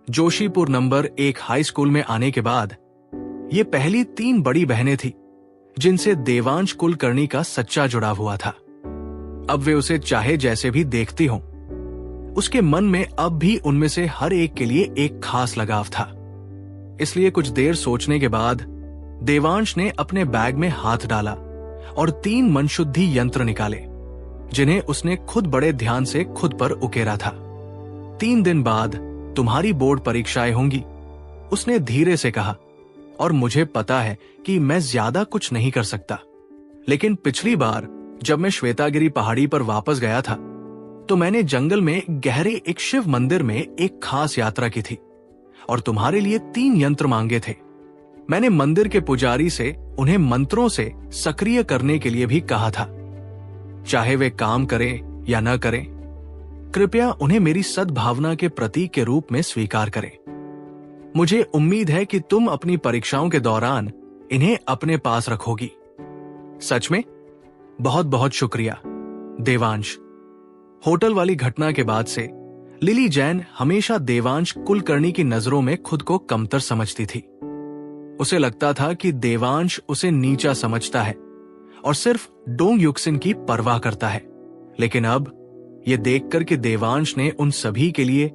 Joshipur number 1 high school में आने के बाद ये पहली 3 बड़ी बहनें थी जिनसे देवांश कुलकर्णी का सच्चा जुड़ाव हुआ था। अब वे उसे चाहे जैसे भी देखती हों, उसके मन में अब भी उनमें से हर एक के लिए एक खास लगाव था। इसलिए कुछ देर सोचने के बाद देवांश ने अपने बैग में हाथ डाला और 3 मनशुद्धि यंत्र निकाले, जिन्हें उसने खुद बड़े ध्यान से खुद पर उकेरा था। 3 दिन बाद तुम्हारी बोर्ड परीक्षाएं होंगी, उसने धीरे से कहा। और मुझे पता है कि मैं ज्यादा कुछ नहीं कर सकता, लेकिन पिछली बार जब मैं श्वेतागिरी पहाड़ी पर वापस गया था तो मैंने जंगल में गहरे एक शिव मंदिर में एक खास यात्रा की थी और तुम्हारे लिए 3 यंत्र मांगे थे। मैंने मंदिर के पुजारी से उन्हें मंत्रों से सक्रिय करने के लिए भी कहा था। चाहे वे काम करें या न करें, कृपया उन्हें मेरी सद्भावना के प्रतीक के रूप में स्वीकार करें। मुझे उम्मीद है कि तुम अपनी परीक्षाओं के दौरान इन्हें अपने पास रखोगी। सच में बहुत बहुत शुक्रिया, देवांश। होटल वाली घटना के बाद से लिली जैन हमेशा देवांश कुलकर्णी की नजरों में खुद को कमतर समझती थी। उसे लगता था कि देवांश उसे नीचा समझता है और सिर्फ डोंग युक्सिन की परवाह करता है। लेकिन अब यह देखकर कि देवांश ने उन सभी के लिए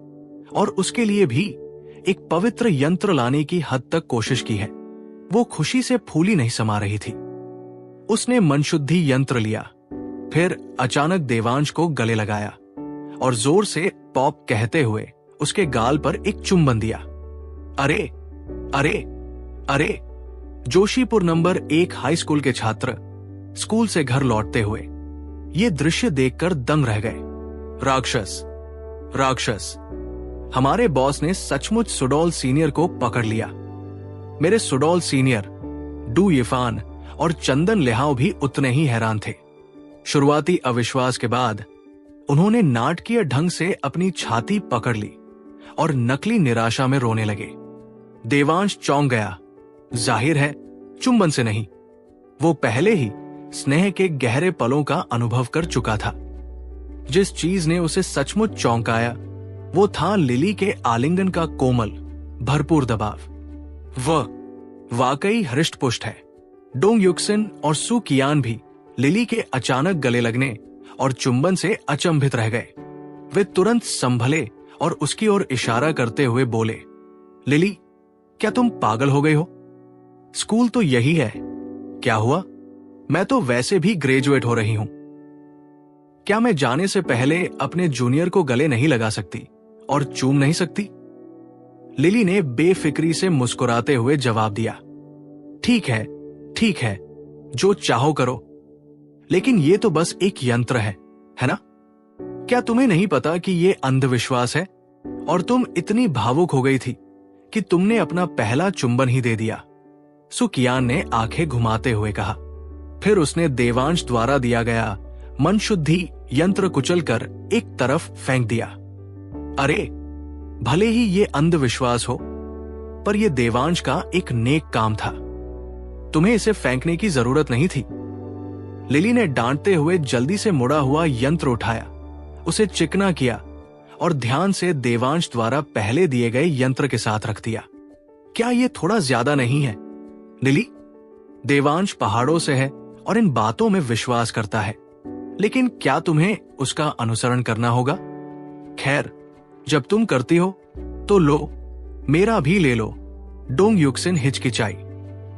और उसके लिए भी एक पवित्र यंत्र लाने की हद तक कोशिश की है, वो खुशी से फूली नहीं समा रही थी। उसने मनशुद्धि यंत्र लिया, फिर अचानक देवांश को गले लगाया और जोर से पॉप कहते हुए उसके गाल पर एक चुंबन दिया। अरे अरे अरे! जोशीपुर नंबर 1 हाई स्कूल के छात्र स्कूल से घर लौटते हुए ये दृश्य देखकर दंग रह गए। राक्षस राक्षस! हमारे बॉस ने सचमुच सुडौल सीनियर को पकड़ लिया। मेरे सुडौल सीनियर डू यिफान और चंदन लेहाव भी उतने ही हैरान थे। शुरुआती अविश्वास के बाद उन्होंने नाटकीय ढंग से अपनी छाती पकड़ ली और नकली निराशा में रोने लगे। देवांश चौंक गया। जाहिर है चुंबन से नहीं, वो पहले ही स्नेह के गहरे पलों का अनुभव कर चुका था। जिस चीज ने उसे सचमुच चौंकाया वो था लिली के आलिंगन का कोमल भरपूर दबाव। वह वाकई हृष्टपुष्ट है। डोंग युक्सिन और सू कियान भी लिली के अचानक गले लगने और चुंबन से अचंभित रह गए। वे तुरंत संभले और उसकी ओर इशारा करते हुए बोले, लिली, क्या तुम पागल हो गई हो? स्कूल तो यही है। क्या हुआ? मैं तो वैसे भी ग्रेजुएट हो रही हूं। क्या मैं जाने से पहले अपने जूनियर को गले नहीं लगा सकती और चूम नहीं सकती? लिली ने बेफिक्री से मुस्कुराते हुए जवाब दिया, ठीक है, जो चाहो करो, लेकिन ये तो बस एक यंत्र है ना? क्या तुम्हें नहीं पता कि ये अंधविश्वास है और तुम इतनी भावुक हो गई थी कि तुमने अपना पहला चुंबन ही दे दिया? सुकियान ने आंखें घुमाते हुए कहा। फिर उसने देवांश द्वारा दिया गया मनशुद्धि यंत्र कुचलकर एक तरफ फेंक दिया। अरे, भले ही ये अंधविश्वास हो, पर यह देवांश का एक नेक काम था। तुम्हें इसे फेंकने की जरूरत नहीं थी। लिली ने डांटते हुए जल्दी से मुड़ा हुआ यंत्र उठाया, उसे चिकना किया और ध्यान से देवांश द्वारा पहले दिए गए यंत्र के साथ रख दिया। क्या यह थोड़ा ज्यादा नहीं है, लिली? देवांश पहाड़ों से है और इन बातों में विश्वास करता है, लेकिन क्या तुम्हें उसका अनुसरण करना होगा? खैर, जब तुम करती हो तो लो, मेरा भी ले लो। डोंग युक्सिन हिचकिचाई,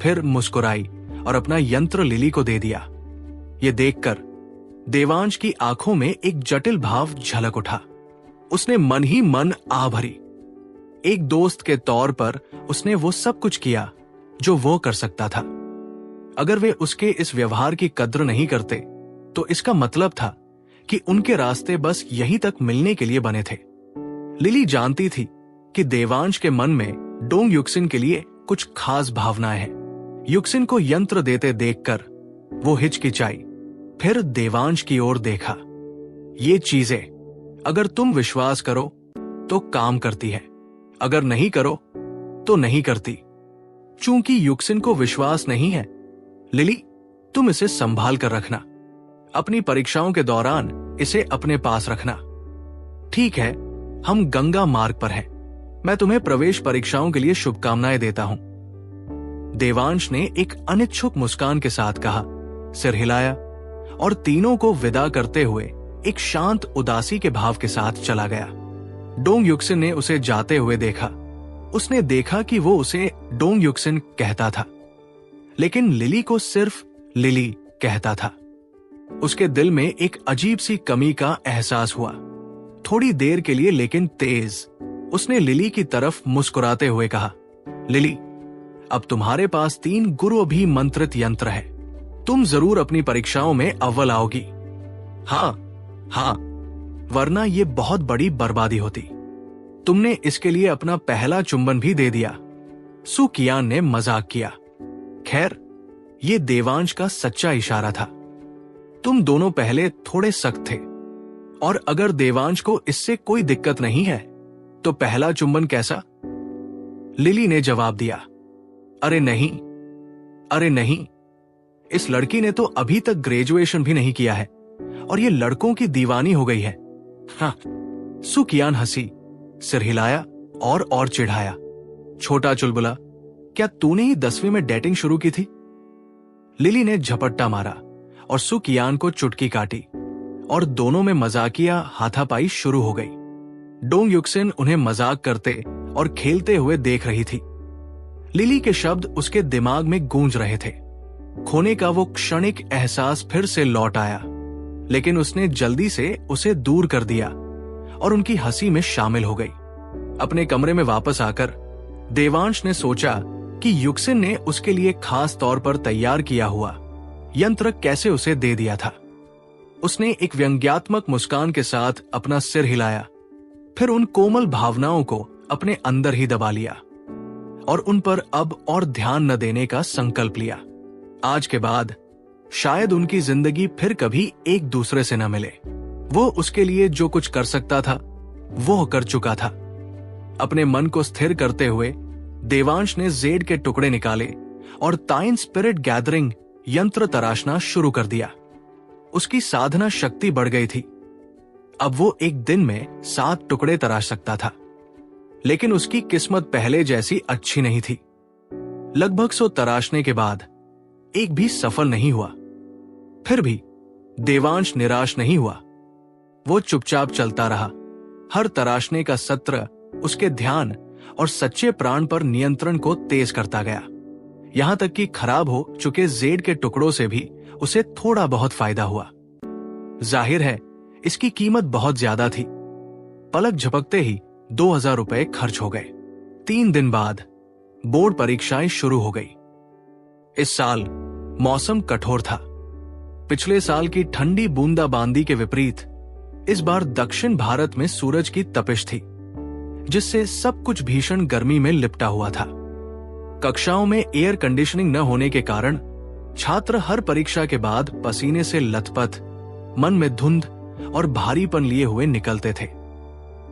फिर मुस्कुराई और अपना यंत्र लिली को दे दिया। ये देखकर देवांश की आंखों में एक जटिल भाव झलक उठा। उसने मन ही मन आह भरी। एक दोस्त के तौर पर उसने वो सब कुछ किया जो वो कर सकता था। अगर वे उसके इस व्यवहार की कद्र नहीं करते तो इसका मतलब था कि उनके रास्ते बस यहीं तक मिलने के लिए बने थे। लिली जानती थी कि देवांश के मन में डोंग युक्सिन के लिए कुछ खास भावनाएं हैं। युक्सिन को यंत्र देते देखकर वो हिचकिचाई, फिर देवांश की ओर देखा। ये चीजें अगर तुम विश्वास करो तो काम करती है, अगर नहीं करो तो नहीं करती। चूंकि युक्सिन को विश्वास नहीं है, लिली, तुम इसे संभाल कर रखना। अपनी परीक्षाओं के दौरान इसे अपने पास रखना। ठीक है, हम गंगा मार्ग पर हैं, मैं तुम्हें प्रवेश परीक्षाओं के लिए शुभकामनाएं देता हूं। देवांश ने एक अनिच्छुक मुस्कान के साथ कहा, सिर हिलाया और तीनों को विदा करते हुए एक शांत उदासी के भाव के साथ चला गया। डोंग युक्सिन ने उसे जाते हुए देखा। उसने देखा कि वो उसे डोंग युक्सिन कहता था, लेकिन लिली को सिर्फ लिली कहता था। उसके दिल में एक अजीब सी कमी का एहसास हुआ। थोड़ी देर के लिए लेकिन तेज उसने लिली की तरफ मुस्कुराते हुए कहा, लिली, अब तुम्हारे पास 3 गुरु अभिमंत्रित यंत्र है। तुम जरूर अपनी परीक्षाओं में अव्वल आओगी। हाँ, वरना ये बहुत बड़ी बर्बादी होती। तुमने इसके लिए अपना पहला चुंबन भी दे दिया। सु कियान ने मजाक किया। खैर, ये देवांश का सच्चा इशारा था। तुम दोनों पहले थोड़े सख्त थे, और अगर देवांश को इससे कोई दिक्कत नहीं है तो पहला चुंबन कैसा? लिली ने जवाब दिया, अरे नहीं, इस लड़की ने तो अभी तक ग्रेजुएशन भी नहीं किया है और ये लड़कों की दीवानी हो गई है। हाँ। सु कियान हंसी, सिर हिलाया और चिढ़ाया। छोटा चुलबुला, क्या तूने ही 10वीं में डेटिंग शुरू की थी? लिली ने झपट्टा मारा और सु कियान को चुटकी काटी और दोनों में मजाकिया हाथापाई शुरू हो गई। डोंग युक्सिन उन्हें मजाक करते और खेलते हुए देख रही थी। लिली के शब्द उसके दिमाग में गूंज रहे थे। खोने का वो क्षणिक एहसास फिर से लौट आया, लेकिन उसने जल्दी से उसे दूर कर दिया और उनकी हंसी में शामिल हो गई। अपने कमरे में वापस आकर देवांश ने सोचा कि युक्सिन ने उसके लिए खास तौर पर तैयार किया हुआ यंत्र कैसे उसे दे दिया था। उसने एक व्यंग्यात्मक मुस्कान के साथ अपना सिर हिलाया, फिर उन कोमल भावनाओं को अपने अंदर ही दबा लिया और उन पर अब और ध्यान न देने का संकल्प लिया। आज के बाद शायद उनकी जिंदगी फिर कभी एक दूसरे से न मिले। वो उसके लिए जो कुछ कर सकता था वो कर चुका था। अपने मन को स्थिर करते हुए देवांश ने जेड के टुकड़े निकाले और ताइन स्पिरिट गैदरिंग यंत्र तराशना शुरू कर दिया। उसकी साधना शक्ति बढ़ गई थी। अब वो एक दिन में 7 टुकड़े तराश सकता था, लेकिन उसकी किस्मत पहले जैसी अच्छी नहीं थी। लगभग 100 तराशने के बाद एक भी सफल नहीं हुआ। फिर भी देवांश निराश नहीं हुआ। वो चुपचाप चलता रहा। हर तराशने का सत्र उसके ध्यान और सच्चे प्राण पर नियंत्रण को तेज करता गया, यहां तक कि खराब हो चुके जेड के टुकड़ों से भी उसे थोड़ा बहुत फायदा हुआ। जाहिर है इसकी कीमत बहुत ज्यादा थी। पलक झपकते ही 2000 रुपए खर्च हो गए। 3 दिन बाद बोर्ड परीक्षाएं शुरू हो गई। इस साल मौसम कठोर था। पिछले साल की ठंडी बूंदाबांदी के विपरीत इस बार दक्षिण भारत में सूरज की तपिश थी, जिससे सब कुछ भीषण गर्मी में लिपटा हुआ था। कक्षाओं में एयर कंडीशनिंग न होने के कारण छात्र हर परीक्षा के बाद पसीने से लथपथ, मन में धुंध और भारीपन लिए हुए निकलते थे।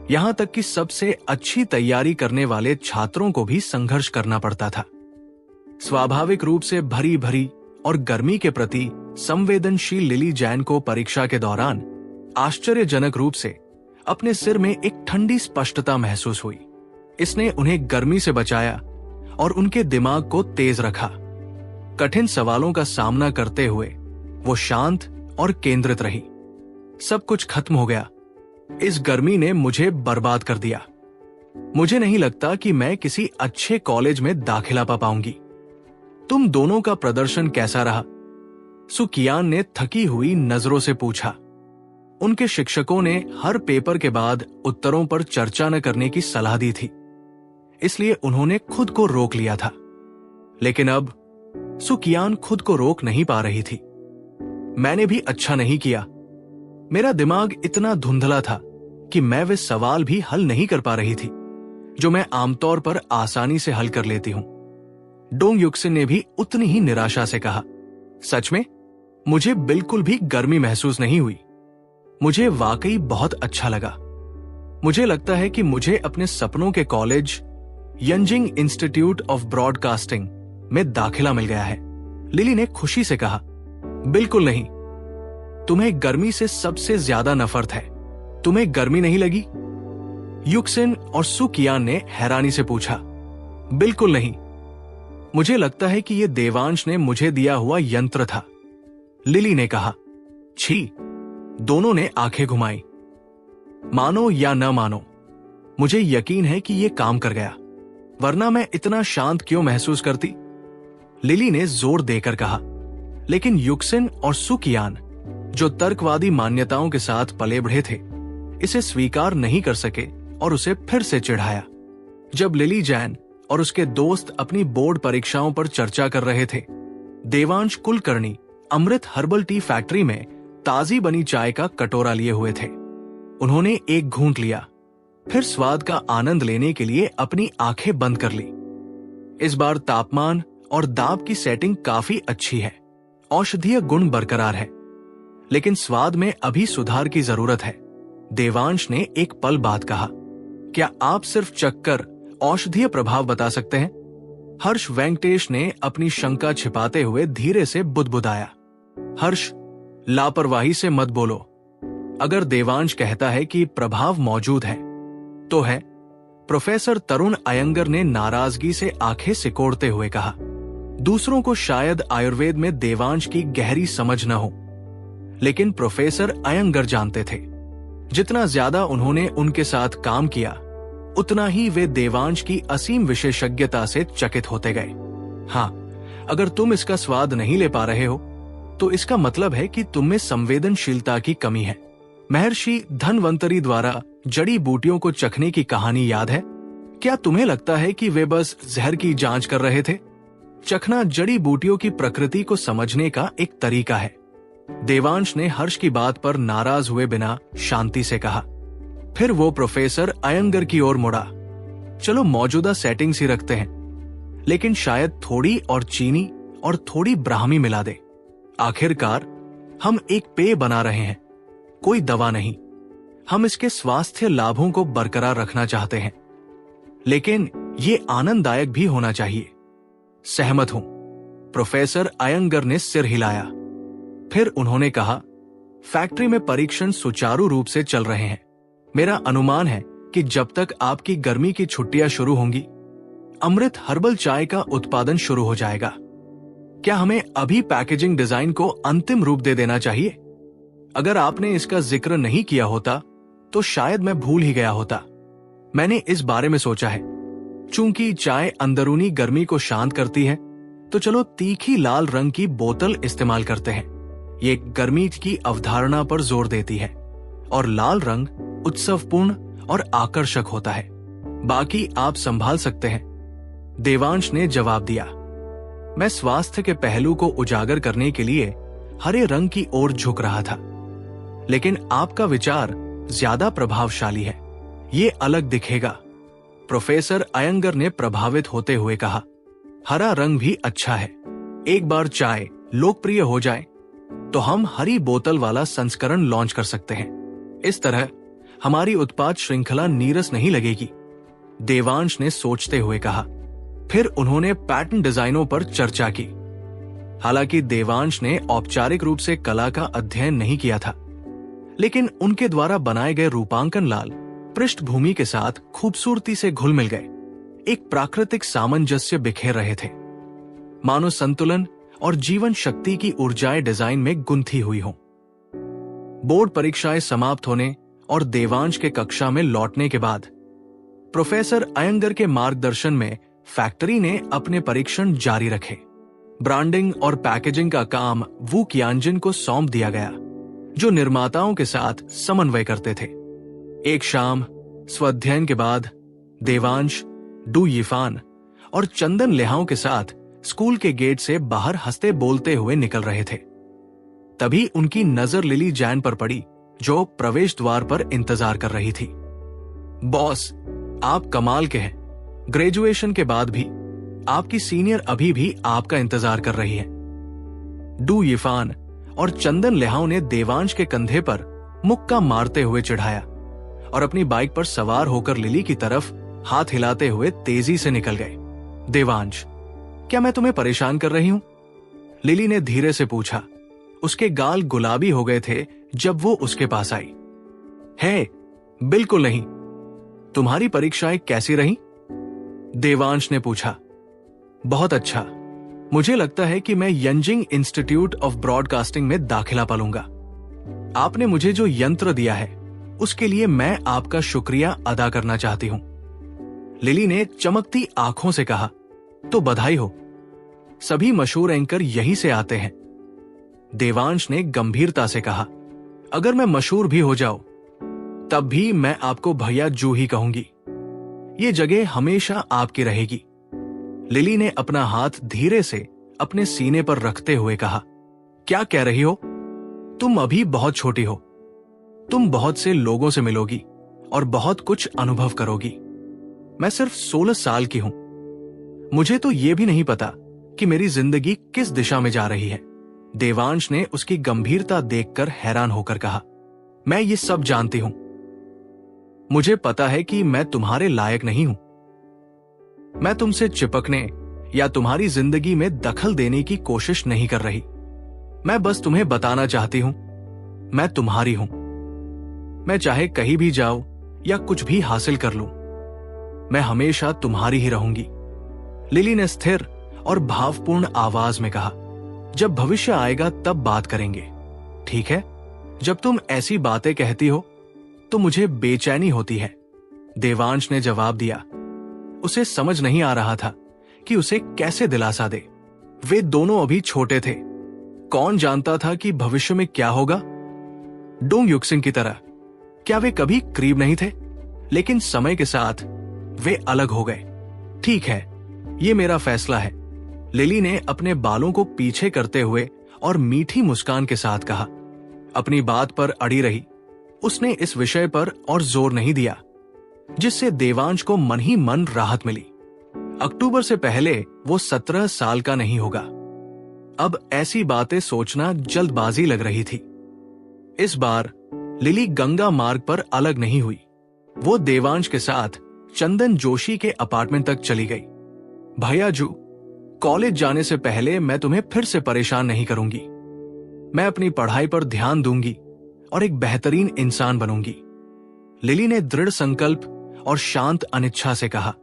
यहां तक कि सबसे अच्छी तैयारी करने वाले छात्रों को भी संघर्ष करना पड़ता था। स्वाभाविक रूप से भरी भरी और गर्मी के प्रति संवेदनशील लिली जैन को परीक्षा के दौरान आश्चर्यजनक रूप से अपने सिर में एक ठंडी स्पष्टता महसूस हुई। इसने उन्हें गर्मी से बचाया और उनके दिमाग को तेज रखा। कठिन सवालों का सामना करते हुए वो शांत और केंद्रित रही। सब कुछ खत्म हो गया। इस गर्मी ने मुझे बर्बाद कर दिया। मुझे नहीं लगता कि मैं किसी अच्छे कॉलेज में दाखिला पा पाऊंगी। तुम दोनों का प्रदर्शन कैसा रहा? सु कियान ने थकी हुई नजरों से पूछा। उनके शिक्षकों ने हर पेपर के बाद उत्तरों पर चर्चा न करने की सलाह दी थी, इसलिए उन्होंने खुद को रोक लिया था। लेकिन अब सु कियान खुद को रोक नहीं पा रही थी। मैंने भी अच्छा नहीं किया। मेरा दिमाग इतना धुंधला था कि मैं वे सवाल भी हल नहीं कर पा रही थी जो मैं आमतौर पर आसानी से हल कर लेती हूं। डोंग युक्सिन ने भी उतनी ही निराशा से कहा, सच में मुझे बिल्कुल भी गर्मी महसूस नहीं हुई। मुझे वाकई बहुत अच्छा लगा। मुझे लगता है कि मुझे अपने सपनों के कॉलेज यंजिंग इंस्टीट्यूट ऑफ ब्रॉडकास्टिंग में दाखिला मिल गया है। लिली ने खुशी से कहा, बिल्कुल नहीं। तुम्हें गर्मी से सबसे ज्यादा नफरत है। तुम्हें गर्मी नहीं लगी? युक्सिन और सुकियान ने हैरानी से पूछा। बिल्कुल नहीं, मुझे लगता है कि यह देवांश ने मुझे दिया हुआ यंत्र था, लिली ने कहा। छी, दोनों ने आंखें घुमाई। मानो या न मानो, मुझे यकीन है कि यह काम कर गया, वरना मैं इतना शांत क्यों महसूस करती, लिली ने जोर देकर कहा। लेकिन युक्सिन और सुकियान, जो तर्कवादी मान्यताओं के साथ पले बढ़े थे, इसे स्वीकार नहीं कर सके और उसे फिर से चिढ़ाया। जब लिली जैन और उसके दोस्त अपनी बोर्ड परीक्षाओं पर चर्चा कर रहे थे, देवांश कुलकर्णी अमृत हर्बल टी फैक्ट्री में ताजी बनी चाय का कटोरा लिए हुए थे। उन्होंने एक घूंट लिया, फिर स्वाद का आनंद लेने के लिए अपनी आंखें बंद कर ली। इस बार तापमान और दाब की सेटिंग काफी अच्छी है, औषधीय गुण बरकरार है, लेकिन स्वाद में अभी सुधार की जरूरत है। देवांश ने एक पल बाद कहा। क्या आप सिर्फ चक्कर औषधीय प्रभाव बता सकते हैं? हर्ष वेंकटेश ने अपनी शंका छिपाते हुए धीरे से बुदबुदाया। हर्ष, लापरवाही से मत बोलो। अगर देवांश कहता है कि प्रभाव मौजूद है तो है, प्रोफेसर तरुण अयंगर ने नाराजगी से आंखें सिकोड़ते हुए कहा। दूसरों को शायद आयुर्वेद में देवांश की गहरी समझ न हो, लेकिन प्रोफेसर अयंगर जानते थे। जितना ज्यादा उन्होंने उनके साथ काम किया, उतना ही वे देवांश की असीम विशेषज्ञता से चकित होते गए। हाँ, अगर तुम इसका स्वाद नहीं ले पा रहे हो, तो इसका मतलब है कि तुम में संवेदनशीलता की कमी है। महर्षि धन्वंतरी द्वारा जड़ी बूटियों को चखने की कहानी याद है? क्या तुम्हें लगता है कि वे बस जहर की जांच कर रहे थे? चखना जड़ी बूटियों की प्रकृति को समझने का एक तरीका है। देवांश ने हर्ष की बात पर नाराज हुए बिना शांति से कहा। फिर वो प्रोफेसर अयंगर की ओर मुड़ा। चलो मौजूदा सेटिंग्स ही रखते हैं, लेकिन शायद थोड़ी और चीनी और थोड़ी ब्राह्मी मिला दे। आखिरकार हम एक पेय बना रहे हैं, कोई दवा नहीं। हम इसके स्वास्थ्य लाभों को बरकरार रखना चाहते हैं, लेकिन ये आनंददायक भी होना चाहिए। सहमत हूं, प्रोफेसर अयंगर ने सिर हिलाया। फिर उन्होंने कहा, फैक्ट्री में परीक्षण सुचारू रूप से चल रहे हैं। मेरा अनुमान है कि जब तक आपकी गर्मी की छुट्टियां शुरू होंगी, अमृत हर्बल चाय का उत्पादन शुरू हो जाएगा। क्या हमें अभी पैकेजिंग डिजाइन को अंतिम रूप दे देना चाहिए? अगर आपने इसका जिक्र नहीं किया होता तो शायद मैं भूल ही गया होता। मैंने इस बारे में सोचा है। चूंकि चाय अंदरूनी गर्मी को शांत करती है, तो चलो तीखी लाल रंग की बोतल इस्तेमाल करते हैं। ये गर्मी की अवधारणा पर जोर देती है और लाल रंग उत्सवपूर्ण और आकर्षक होता है। बाकी आप संभाल सकते हैं, देवांश ने जवाब दिया। मैं स्वास्थ्य के पहलू को उजागर करने के लिए हरे रंग की ओर झुक रहा था, लेकिन आपका विचार ज्यादा प्रभावशाली है। ये अलग दिखेगा, प्रोफेसर अयंगर ने प्रभावित होते हुए कहा। हरा रंग भी अच्छा है। एक बार चाय लोकप्रिय हो जाए तो हम हरी बोतल वाला संस्करण लॉन्च कर सकते हैं। इस तरह हमारी उत्पाद श्रृंखला नीरस नहीं लगेगी, देवांश ने सोचते हुए कहा। फिर उन्होंने पैटर्न डिजाइनों पर चर्चा की। हालांकि देवांश ने औपचारिक रूप से कला का अध्ययन नहीं किया था, लेकिन उनके द्वारा बनाए गए रूपांकन लाल पृष्ठभूमि के साथ खूबसूरती से घुल मिल गए। एक प्राकृतिक सामंजस्य बिखेर रहे थे, मानो संतुलन और जीवन शक्ति की ऊर्जाएं डिजाइन में गुंथी हुई हों। बोर्ड परीक्षाएं समाप्त होने और देवांश के कक्षा में लौटने के बाद प्रोफेसर अयंगर के मार्गदर्शन में फैक्ट्री ने अपने परीक्षण जारी रखे। ब्रांडिंग और पैकेजिंग का काम वू कियांजिन को सौंप दिया गया, जो निर्माताओं के साथ समन्वय करते थे। एक शाम स्वाध्ययन के बाद देवांश, डू यिफान और चंदन लेहाओं के साथ स्कूल के गेट से बाहर हंसते बोलते हुए निकल रहे थे। तभी उनकी नजर लिली जैन पर पड़ी, जो प्रवेश द्वार पर इंतजार कर रही थी। बॉस, आप कमाल के हैं। ग्रेजुएशन के बाद भी आपकी सीनियर अभी भी आपका इंतजार कर रही है। डू यिफान और चंदन लेहाओं ने देवांश के कंधे पर मुक्का मारते हुए चिढ़ाया और अपनी बाइक पर सवार होकर लिली की तरफ हाथ हिलाते हुए तेजी से निकल गए। देवांश, क्या मैं तुम्हें परेशान कर रही हूं? लिली ने धीरे से पूछा। उसके गाल गुलाबी हो गए थे जब वो उसके पास आई। है, बिल्कुल नहीं। तुम्हारी परीक्षाएं कैसी रहीं? देवांश ने पूछा। बहुत अच्छा। मुझे लगता है कि मैं यंजिंग इंस्टीट्यूट ऑफ ब्रॉडकास्टिंग में दाखिला पालूंगा। आपने मुझे जो यंत्र दिया है उसके लिए मैं आपका शुक्रिया अदा करना चाहती हूं। लिली ने चमकती आंखों से कहा। तो बधाई हो, सभी मशहूर एंकर यहीं से आते हैं। देवांश ने गंभीरता से कहा, अगर मैं मशहूर भी हो जाऊं तब भी मैं आपको भैया जू ही कहूंगी। ये जगह हमेशा आपकी रहेगी। लिली ने अपना हाथ धीरे से अपने सीने पर रखते हुए कहा, क्या कह रही हो? तुम अभी बहुत छोटी हो। तुम बहुत से लोगों से मिलोगी और बहुत कुछ अनुभव करोगी। मैं सिर्फ 16 साल की हूं। मुझे तो यह भी नहीं पता कि मेरी जिंदगी किस दिशा में जा रही है। देवांश ने उसकी गंभीरता देखकर हैरान होकर कहा, मैं ये सब जानती हूं। मुझे पता है कि मैं तुम्हारे लायक नहीं हूं। मैं तुमसे चिपकने या तुम्हारी जिंदगी में दखल देने की कोशिश नहीं कर रही। मैं बस तुम्हें बताना चाहती हूं, मैं तुम्हारी हूं। मैं चाहे कहीं भी जाऊं या कुछ भी हासिल कर लूं, मैं हमेशा तुम्हारी ही रहूंगी। लिली ने स्थिर और भावपूर्ण आवाज में कहा, जब भविष्य आएगा तब बात करेंगे, ठीक है? जब तुम ऐसी बातें कहती हो तो मुझे बेचैनी होती है। देवांश ने जवाब दिया। उसे समझ नहीं आ रहा था कि उसे कैसे दिलासा दे। वे दोनों अभी छोटे थे। कौन जानता था कि भविष्य में क्या होगा? डोंग युक्सिन की तरह क्या वे कभी करीब नहीं थे? लेकिन समय के साथ वे अलग हो गए। ठीक है, ये मेरा फैसला है, लिली ने अपने बालों को पीछे करते हुए और मीठी मुस्कान के साथ कहा। अपनी बात पर अड़ी रही। उसने इस विषय पर और जोर नहीं दिया, जिससे देवांश को मन ही मन राहत मिली। अक्टूबर से पहले वो 17 साल का नहीं होगा। अब ऐसी बातें सोचना जल्दबाजी लग रही थी। इस बार लिली गंगा मार्ग पर अलग नहीं हुई। वो देवांश के साथ चंदन जोशी के अपार्टमेंट तक चली गई। भैया जू, कॉलेज जाने से पहले मैं तुम्हें फिर से परेशान नहीं करूंगी। मैं अपनी पढ़ाई पर ध्यान दूंगी और एक बेहतरीन इंसान बनूंगी। लिली ने दृढ़ संकल्प और शांत अनिच्छा से कहा,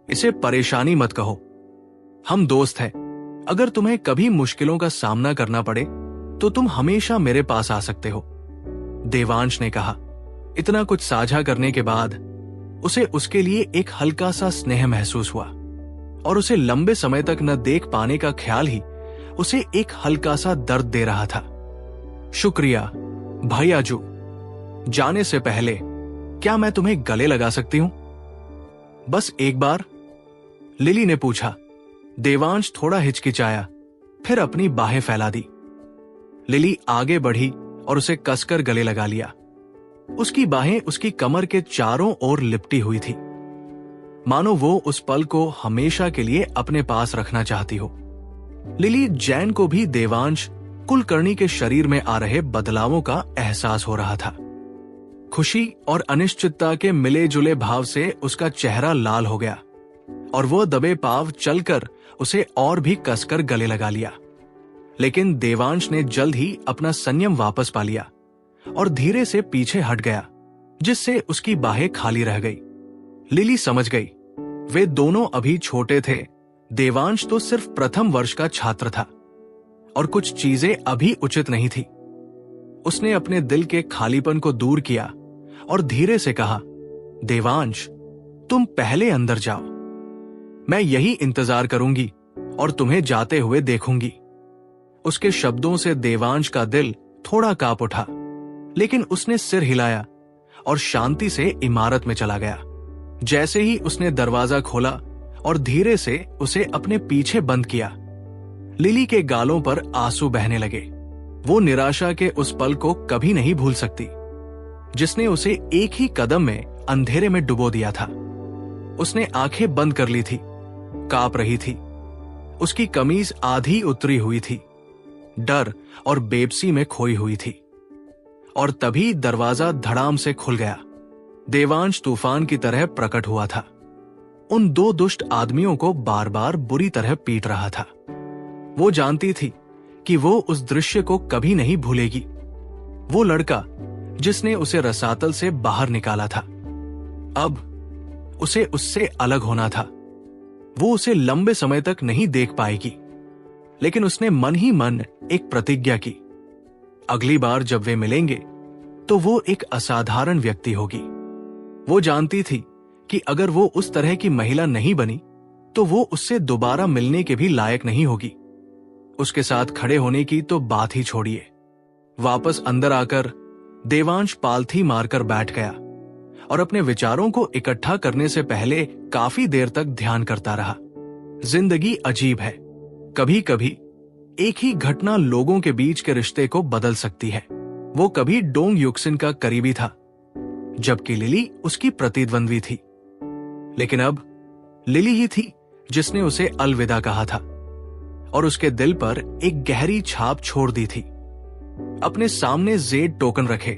इसे परेशानी मत कहो। हम दोस्त हैं। अगर तुम्हें कभी मुश्किलों का सामना करना पड़े तो तुम हमेशा मेरे पास आ सकते हो। देवांश ने कहा। इतना कुछ साझा करने के बाद उसे उसके लिए एक हल्का सा स्नेह महसूस हुआ और उसे लंबे समय तक न देख पाने का ख्याल ही उसे एक हल्का सा दर्द दे रहा था। शुक्रिया भैया जू। जाने से पहले क्या मैं तुम्हें गले लगा सकती हूं? बस एक बार? लिली ने पूछा। देवांश थोड़ा हिचकिचाया, फिर अपनी बाहें फैला दी। लिली आगे बढ़ी और उसे कसकर गले लगा लिया। उसकी बाहें उसकी कमर के चारों ओर लिपटी हुई थी, मानो वो उस पल को हमेशा के लिए अपने पास रखना चाहती हो। लिली जैन को भी देवांश कुलकर्णी के शरीर में आ रहे बदलावों का एहसास हो रहा था। खुशी और अनिश्चितता के मिले जुले भाव से उसका चेहरा लाल हो गया और वो दबे पाव चलकर उसे और भी कसकर गले लगा लिया। लेकिन देवांश ने जल्द ही अपना संयम वापस पा लिया और धीरे से पीछे हट गया, जिससे उसकी बाहें खाली रह गई। लिली समझ गई, वे दोनों अभी छोटे थे। देवांश तो सिर्फ प्रथम वर्ष का छात्र था और कुछ चीजें अभी उचित नहीं थी। उसने अपने दिल के खालीपन को दूर किया और धीरे से कहा, देवांश, तुम पहले अंदर जाओ। मैं यही इंतजार करूंगी और तुम्हें जाते हुए देखूंगी। उसके शब्दों से देवांश का दिल थोड़ा कांप उठा, लेकिन उसने सिर हिलाया और शांति से इमारत में चला गया। जैसे ही उसने दरवाजा खोला और धीरे से उसे अपने पीछे बंद किया, लिली के गालों पर आंसू बहने लगे। वो निराशा के उस पल को कभी नहीं भूल सकती, जिसने उसे एक ही कदम में अंधेरे में डुबो दिया था। उसने आंखें बंद कर ली थी, कांप रही थी। उसकी कमीज आधी उतरी हुई थी, डर और बेबसी में खोई हुई थी। और तभी दरवाजा धड़ाम से खुल गया। देवांश तूफान की तरह प्रकट हुआ था। उन दो दुष्ट आदमियों को बार बार बुरी तरह पीट रहा था। वो जानती थी कि वो उस दृश्य को कभी नहीं भूलेगी। वो लड़का जिसने उसे रसातल से बाहर निकाला था, अब उसे उससे अलग होना था। वो उसे लंबे समय तक नहीं देख पाएगी, लेकिन उसने मन ही मन एक प्रतिज्ञा की। अगली बार जब वे मिलेंगे तो वो एक असाधारण व्यक्ति होगी। वो जानती थी कि अगर वो उस तरह की महिला नहीं बनी तो वो उससे दोबारा मिलने के भी लायक नहीं होगी। उसके साथ खड़े होने की तो बात ही छोड़िए। वापस अंदर आकर देवांश पालथी मारकर बैठ गया और अपने विचारों को इकट्ठा करने से पहले काफी देर तक ध्यान करता रहा। जिंदगी अजीब है। कभी कभी एक ही घटना लोगों के बीच के रिश्ते को बदल सकती है। वो कभी डोंग युक्सिन का करीबी था, जबकि लिली उसकी प्रतिद्वंद्वी थी। लेकिन अब लिली ही थी जिसने उसे अलविदा कहा था और उसके दिल पर एक गहरी छाप छोड़ दी थी। अपने सामने जेड टोकन रखे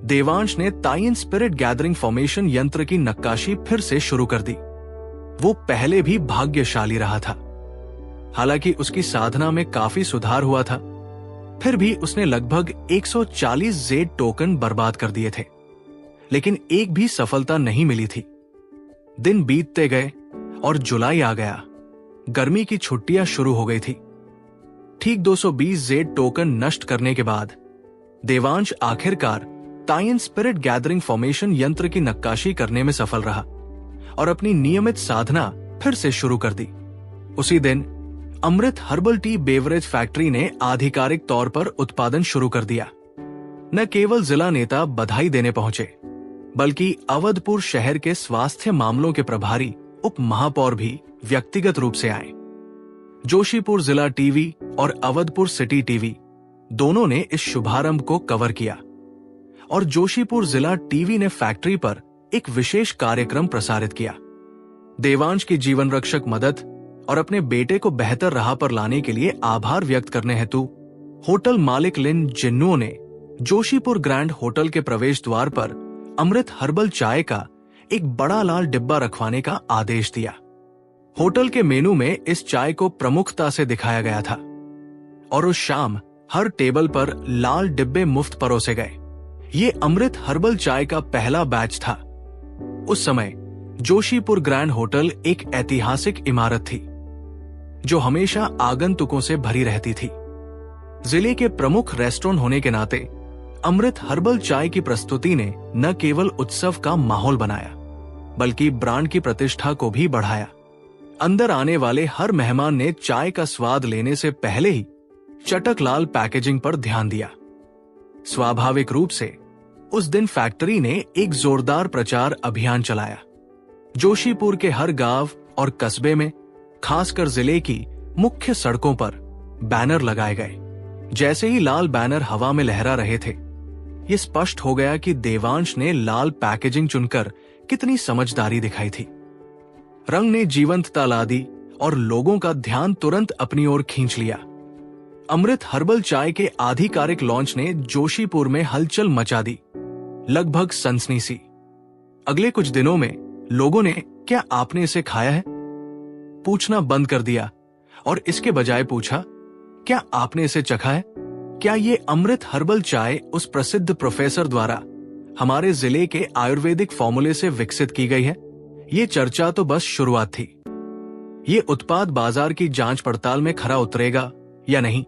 देवांश ने ताइन स्पिरिट गैदरिंग फॉर्मेशन यंत्र की नक्काशी फिर से शुरू कर दी। वो पहले भी भाग्यशाली रहा था। हालांकि उसकी साधना में काफी सुधार हुआ था, फिर भी उसने लगभग 140 जेड टोकन बर्बाद कर दिए थे, लेकिन एक भी सफलता नहीं मिली थी। दिन बीतते गए और जुलाई आ गया। गर्मी की छुट्टियां शुरू हो गई थी। ठीक 220 जेड टोकन नष्ट करने के बाद देवांश आखिरकार ताइन स्पिरिट गैदरिंग फॉर्मेशन यंत्र की नक्काशी करने में सफल रहा और अपनी नियमित साधना फिर से शुरू कर दी। उसी दिन अमृत हर्बल टी बेवरेज फैक्ट्री ने आधिकारिक तौर पर उत्पादन शुरू कर दिया। न केवल जिला नेता बधाई देने पहुंचे, बल्कि अवधपुर शहर के स्वास्थ्य मामलों के प्रभारी उप महापौर भी व्यक्तिगत रूप से आए। जोशीपुर जिला टीवी और अवधपुर सिटी टीवी दोनों ने इस शुभारंभ को कवर किया और जोशीपुर जिला टीवी ने फैक्ट्री पर एक विशेष कार्यक्रम प्रसारित किया। देवांश की जीवन रक्षक मदद और अपने बेटे को बेहतर राह पर लाने के लिए आभार व्यक्त करने हेतु होटल मालिक लिन जिन्नुओ ने जोशीपुर ग्रैंड होटल के प्रवेश द्वार पर अमृत हर्बल चाय का एक बड़ा लाल डिब्बा रखवाने का आदेश दिया। होटल के मेनू में इस चाय को प्रमुखता से दिखाया गया था और उस शाम हर टेबल पर लाल डिब्बे मुफ्त परोसे गए। ये अमृत हर्बल चाय का पहला बैच था। उस समय जोशीपुर ग्रैंड होटल एक ऐतिहासिक इमारत थी जो हमेशा आगंतुकों से भरी रहती थी। जिले के प्रमुख रेस्टोरेंट होने के नाते अमृत हर्बल चाय की प्रस्तुति ने न केवल उत्सव का माहौल बनाया, बल्कि ब्रांड की प्रतिष्ठा को भी बढ़ाया। अंदर आने वाले हर मेहमान ने चाय का स्वाद लेने से पहले ही चटक लाल पैकेजिंग पर ध्यान दिया। स्वाभाविक रूप से उस दिन फैक्ट्री ने एक जोरदार प्रचार अभियान चलाया। जोशीपुर के हर गांव और कस्बे में, खासकर जिले की मुख्य सड़कों पर बैनर लगाए गए। जैसे ही लाल बैनर हवा में लहरा रहे थे, ये स्पष्ट हो गया कि देवांश ने लाल पैकेजिंग चुनकर कितनी समझदारी दिखाई थी। रंग ने जीवंतता ला दी और लोगों का ध्यान तुरंत अपनी ओर खींच लिया। अमृत हर्बल चाय के आधिकारिक लॉन्च ने जोशीपुर में हलचल मचा दी, लगभग सनसनी सी। अगले कुछ दिनों में लोगों ने क्या आपने इसे खाया है पूछना बंद कर दिया और इसके बजाय पूछा, क्या आपने इसे चखा है? क्या ये अमृत हर्बल चाय उस प्रसिद्ध प्रोफेसर द्वारा हमारे जिले के आयुर्वेदिक फॉर्मूले से विकसित की गई है? ये चर्चा तो बस शुरुआत थी। ये उत्पाद बाजार की जांच पड़ताल में खरा उतरेगा या नहीं,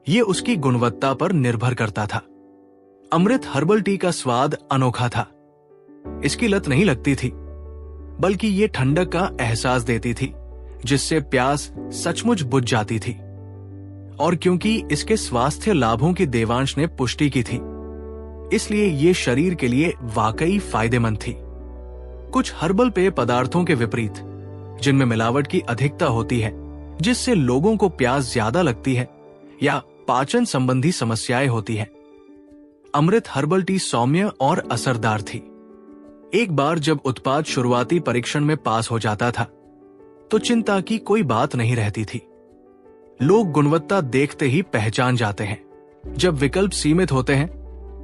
ये उसकी गुणवत्ता पर निर्भर करता था। अमृत हर्बल टी का स्वाद अनोखा था। इसकी लत नहीं लगती थी, बल्कि ये ठंडक का एहसास देती थी जिससे प्यास सचमुच बुझ जाती थी। और क्योंकि इसके स्वास्थ्य लाभों की देवांश ने पुष्टि की थी, इसलिए ये शरीर के लिए वाकई फायदेमंद थी। कुछ हर्बल पेय पदार्थों के विपरीत, जिनमें मिलावट की अधिकता होती है, जिससे लोगों को प्यास ज्यादा लगती है या पाचन संबंधी समस्याएं होती है, अमृत हर्बल टी सौम्य और असरदार थी। एक बार जब उत्पाद शुरुआती परीक्षण में पास हो जाता था, तो चिंता की कोई बात नहीं रहती थी। लोग गुणवत्ता देखते ही पहचान जाते हैं। जब विकल्प सीमित होते हैं,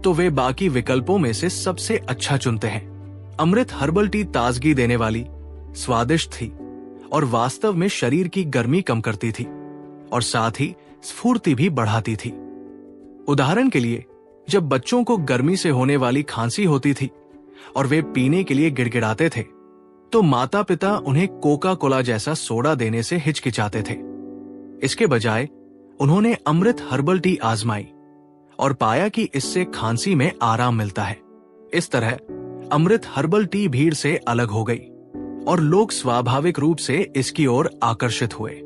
तो वे बाकी विकल्पों में से सबसे अच्छा चुनते हैं। अमृत हर्बल टी ताजगी देने वाली, स्वादिष्ट थी और वास्तव में शरीर की गर्मी कम करती थी और साथ ही स्फूर्ति भी बढ़ाती थी। उदाहरण के लिए, जब बच्चों को गर्मी से होने वाली खांसी होती थी और वे पीने के लिए गिड़गिड़ाते थे, तो माता पिता उन्हें कोका कोला जैसा सोडा देने से हिचकिचाते थे। इसके बजाय उन्होंने अमृत हर्बल टी आजमाई और पाया कि इससे खांसी में आराम मिलता है। इस तरह अमृत हर्बल टी भीड़ से अलग हो गई और लोग स्वाभाविक रूप से इसकी ओर आकर्षित हुए।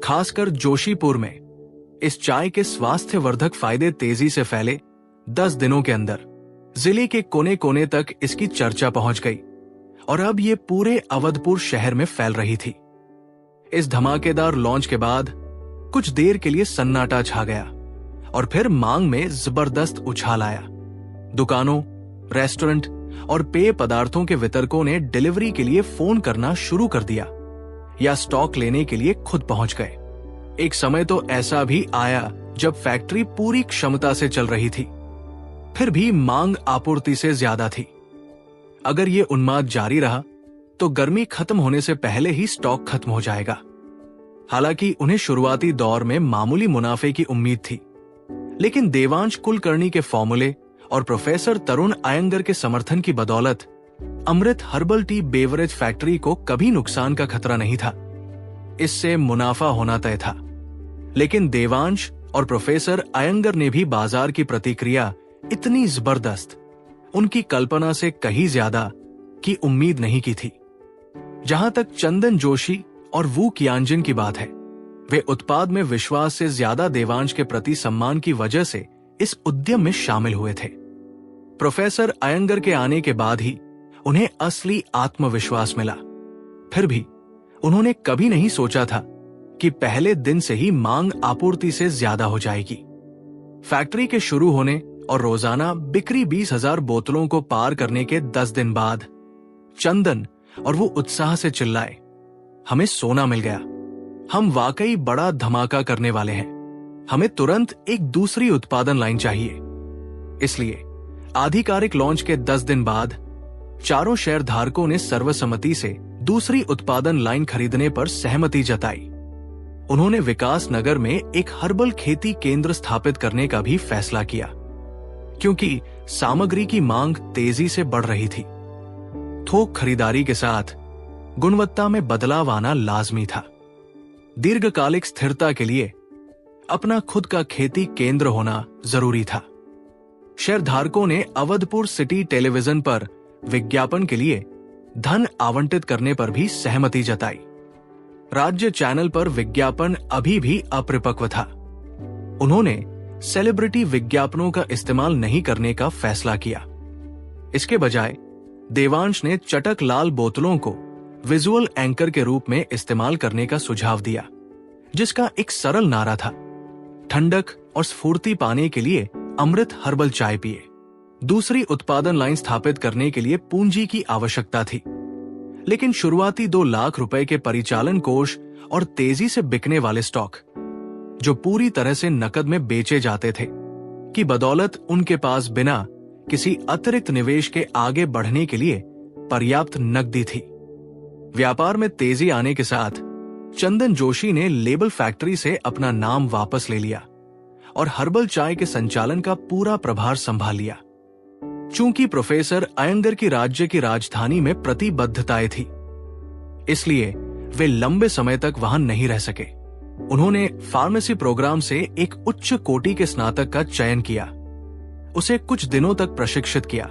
खासकर जोशीपुर में इस चाय के स्वास्थ्यवर्धक फायदे तेजी से फैले। 10 दिनों के अंदर जिले के कोने कोने तक इसकी चर्चा पहुंच गई और अब ये पूरे अवधपुर शहर में फैल रही थी। इस धमाकेदार लॉन्च के बाद कुछ देर के लिए सन्नाटा छा गया और फिर मांग में जबरदस्त उछाल आया। दुकानों, रेस्टोरेंट और पेय पदार्थों के वितरकों ने डिलीवरी के लिए फोन करना शुरू कर दिया या स्टॉक लेने के लिए खुद पहुंच गए। एक समय तो ऐसा भी आया जब फैक्ट्री पूरी क्षमता से चल रही थी, फिर भी मांग आपूर्ति से ज्यादा थी। अगर ये उन्माद जारी रहा तो गर्मी खत्म होने से पहले ही स्टॉक खत्म हो जाएगा। हालांकि उन्हें शुरुआती दौर में मामूली मुनाफे की उम्मीद थी, लेकिन देवांश कुलकर्णी के फॉर्मूले और प्रोफेसर तरुण अयंगर के समर्थन की बदौलत अमृत हर्बल टी बेवरेज फैक्ट्री को कभी नुकसान का खतरा नहीं था। इससे मुनाफा होना तय था। लेकिन देवांश और प्रोफेसर अयंगर ने भी बाजार की प्रतिक्रिया इतनी जबरदस्त, उनकी कल्पना से कहीं ज्यादा की उम्मीद नहीं की थी। जहां तक चंदन जोशी और वू कियांजन की बात है, वे उत्पाद में विश्वास से ज्यादा देवांश के प्रति सम्मान की वजह से इस उद्यम में शामिल हुए थे। प्रोफेसर अयंगर के आने के बाद ही उन्हें असली आत्मविश्वास मिला। फिर भी उन्होंने कभी नहीं सोचा था कि पहले दिन से ही मांग आपूर्ति से ज्यादा हो जाएगी। फैक्ट्री के शुरू होने और रोजाना बिक्री 20,000 बोतलों को पार करने के 10 दिन बाद चंदन और वो उत्साह से चिल्लाए, हमें सोना मिल गया, हम वाकई बड़ा धमाका करने वाले हैं, हमें तुरंत एक दूसरी उत्पादन लाइन चाहिए। इसलिए आधिकारिक लॉन्च के 10 दिन बाद चारों शेयर धारकों ने सर्वसम्मति से दूसरी उत्पादन लाइन खरीदने पर सहमति जताई। उन्होंने विकास नगर में एक हर्बल खेती केंद्र स्थापित करने का भी फैसला किया, क्योंकि सामग्री की मांग तेजी से बढ़ रही थी। थोक खरीदारी के साथ गुणवत्ता में बदलाव आना लाजमी था। दीर्घकालिक स्थिरता के लिए अपना खुद का खेती केंद्र होना जरूरी था। शेयरधारकों ने अवधपुर सिटी टेलीविजन पर विज्ञापन के लिए धन आवंटित करने पर भी सहमति जताई। राज्य चैनल पर विज्ञापन अभी भी अपरिपक्व था। उन्होंने सेलिब्रिटी विज्ञापनों का इस्तेमाल नहीं करने का फैसला किया। इसके बजाय देवांश ने चटक लाल बोतलों को विजुअल एंकर के रूप में इस्तेमाल करने का सुझाव दिया, जिसका एक सरल नारा था, ठंडक और स्फूर्ति पाने के लिए अमृत हर्बल चाय पिए। दूसरी उत्पादन लाइन स्थापित करने के लिए पूंजी की आवश्यकता थी, लेकिन शुरुआती 2 लाख रुपए के परिचालन कोष और तेजी से बिकने वाले स्टॉक, जो पूरी तरह से नकद में बेचे जाते थे, की बदौलत उनके पास बिना किसी अतिरिक्त निवेश के आगे बढ़ने के लिए पर्याप्त नकदी थी। व्यापार में तेजी आने के साथ चंदन जोशी ने लेबल फैक्ट्री से अपना नाम वापस ले लिया और हर्बल चाय के संचालन का पूरा प्रभार संभाल लिया। चूंकि प्रोफेसर अयंगर की राज्य की राजधानी में प्रतिबद्धताएं थी, इसलिए वे लंबे समय तक वहां नहीं रह सके। उन्होंने फार्मेसी प्रोग्राम से एक उच्च कोटि के स्नातक का चयन किया, उसे कुछ दिनों तक प्रशिक्षित किया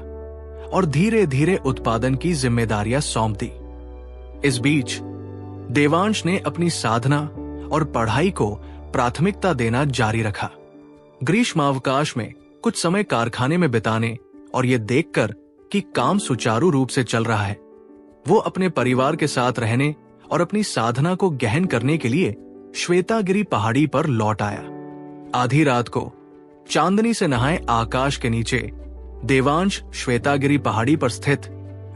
और धीरे धीरे उत्पादन की जिम्मेदारियां सौंप दी। इस बीच देवांश ने अपनी साधना और पढ़ाई को प्राथमिकता देना जारी रखा। ग्रीष्मावकाश में कुछ समय कारखाने में बिताने और ये देखकर कि काम सुचारू रूप से चल रहा है, वो अपने परिवार के साथ रहने और अपनी साधना को गहन करने के लिए श्वेतागिरी पहाड़ी पर लौट आया। आधी रात को चांदनी से नहाए आकाश के नीचे देवांश श्वेतागिरी पहाड़ी पर स्थित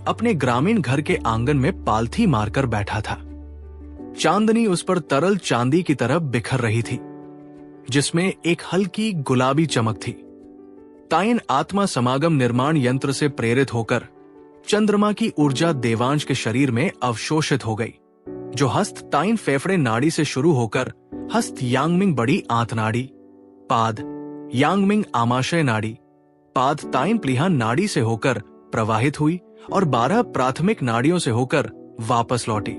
अपने ग्रामीण घर के आंगन में पालथी मारकर बैठा था। चांदनी उस पर तरल चांदी की तरह बिखर रही थी, जिसमें एक हल्की गुलाबी चमक थी। ताइन आत्मा समागम निर्माण यंत्र से प्रेरित होकर चंद्रमा की ऊर्जा देवांश के शरीर में अवशोषित हो गई, जो हस्त ताइन फेफड़े नाड़ी से शुरू होकर हस्त यांगमिंग बड़ी आंत नाड़ी, पाद यांगमिंग आमाशय नाड़ी, पाद ताइन प्लीहा नाड़ी से होकर प्रवाहित हुई और 12 प्राथमिक नाड़ियों से होकर वापस लौटी।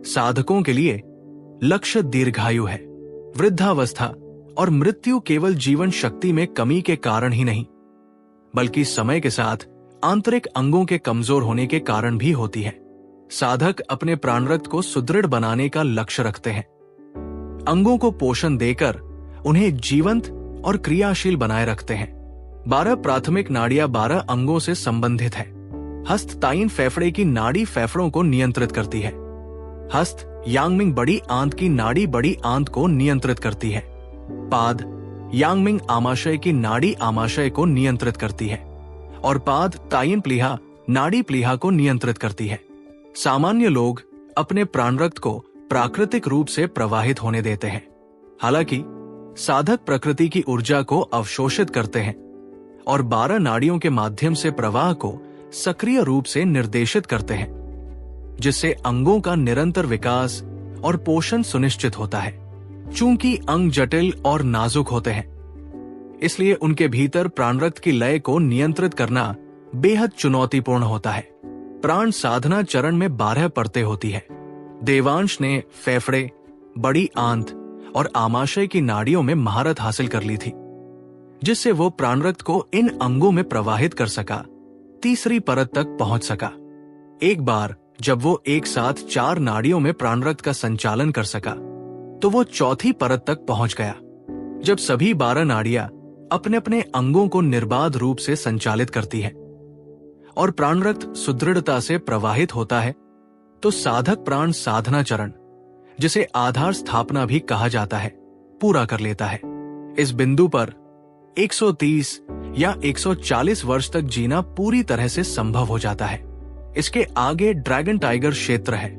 साधकों के लिए लक्ष्य दीर्घायु है। वृद्धावस्था और मृत्यु केवल जीवन शक्ति में कमी के कारण ही नहीं, बल्कि समय के साथ आंतरिक अंगों के कमजोर होने के कारण भी होती है। साधक अपने प्राणरक्त को सुदृढ़ बनाने का लक्ष्य रखते हैं। अंगों को पोषण देकर उन्हें जीवंत और क्रियाशील बनाए रखते हैं। 12 प्राथमिक नाड़ियां 12 अंगों से संबंधित है। हस्त ताइन फेफड़े की नाड़ी फेफड़ों को नियंत्रित करती है। हस्त यांगमिंग बड़ी आंत की नाड़ी बड़ी आंत को नियंत्रित करती है। पाद यांगमिंग आमाशय की नाड़ी आमाशय को नियंत्रित करती है और पाद ताइन प्लीहा नाड़ी प्लीहा को नियंत्रित करती है। सामान्य लोग अपने प्राणरक्त को प्राकृतिक रूप से प्रवाहित होने देते हैं। हालांकि साधक प्रकृति की ऊर्जा को अवशोषित करते हैं और 12 नाड़ियों के माध्यम से प्रवाह को सक्रिय रूप से निर्देशित करते हैं, जिससे अंगों का निरंतर विकास और पोषण सुनिश्चित होता है। चूंकि अंग जटिल और नाजुक होते हैं, इसलिए उनके भीतर प्राणरक्त की लय को नियंत्रित करना बेहद चुनौतीपूर्ण होता है। प्राण साधना चरण में 12 परतें होती है। देवांश ने फेफड़े, बड़ी आंत और आमाशय की नाड़ियों में महारत हासिल कर ली थी, जिससे वो प्राणरक्त को इन अंगों में प्रवाहित कर सका, तीसरी परत तक पहुंच सका। एक बार जब वो एक साथ 4 नाड़ियों में प्राणरक्त का संचालन कर सका, तो वो चौथी परत तक पहुंच गया। जब सभी 12 नाड़ियां अपने अपने अंगों को निर्बाध रूप से संचालित करती है और प्राणरक्त सुदृढ़ता से प्रवाहित होता है, तो साधक प्राण साधना चरण, जिसे आधार स्थापना भी कहा जाता है, पूरा कर लेता है। इस बिंदु पर 130 या 140 वर्ष तक जीना पूरी तरह से संभव हो जाता है। इसके आगे ड्रैगन टाइगर क्षेत्र है,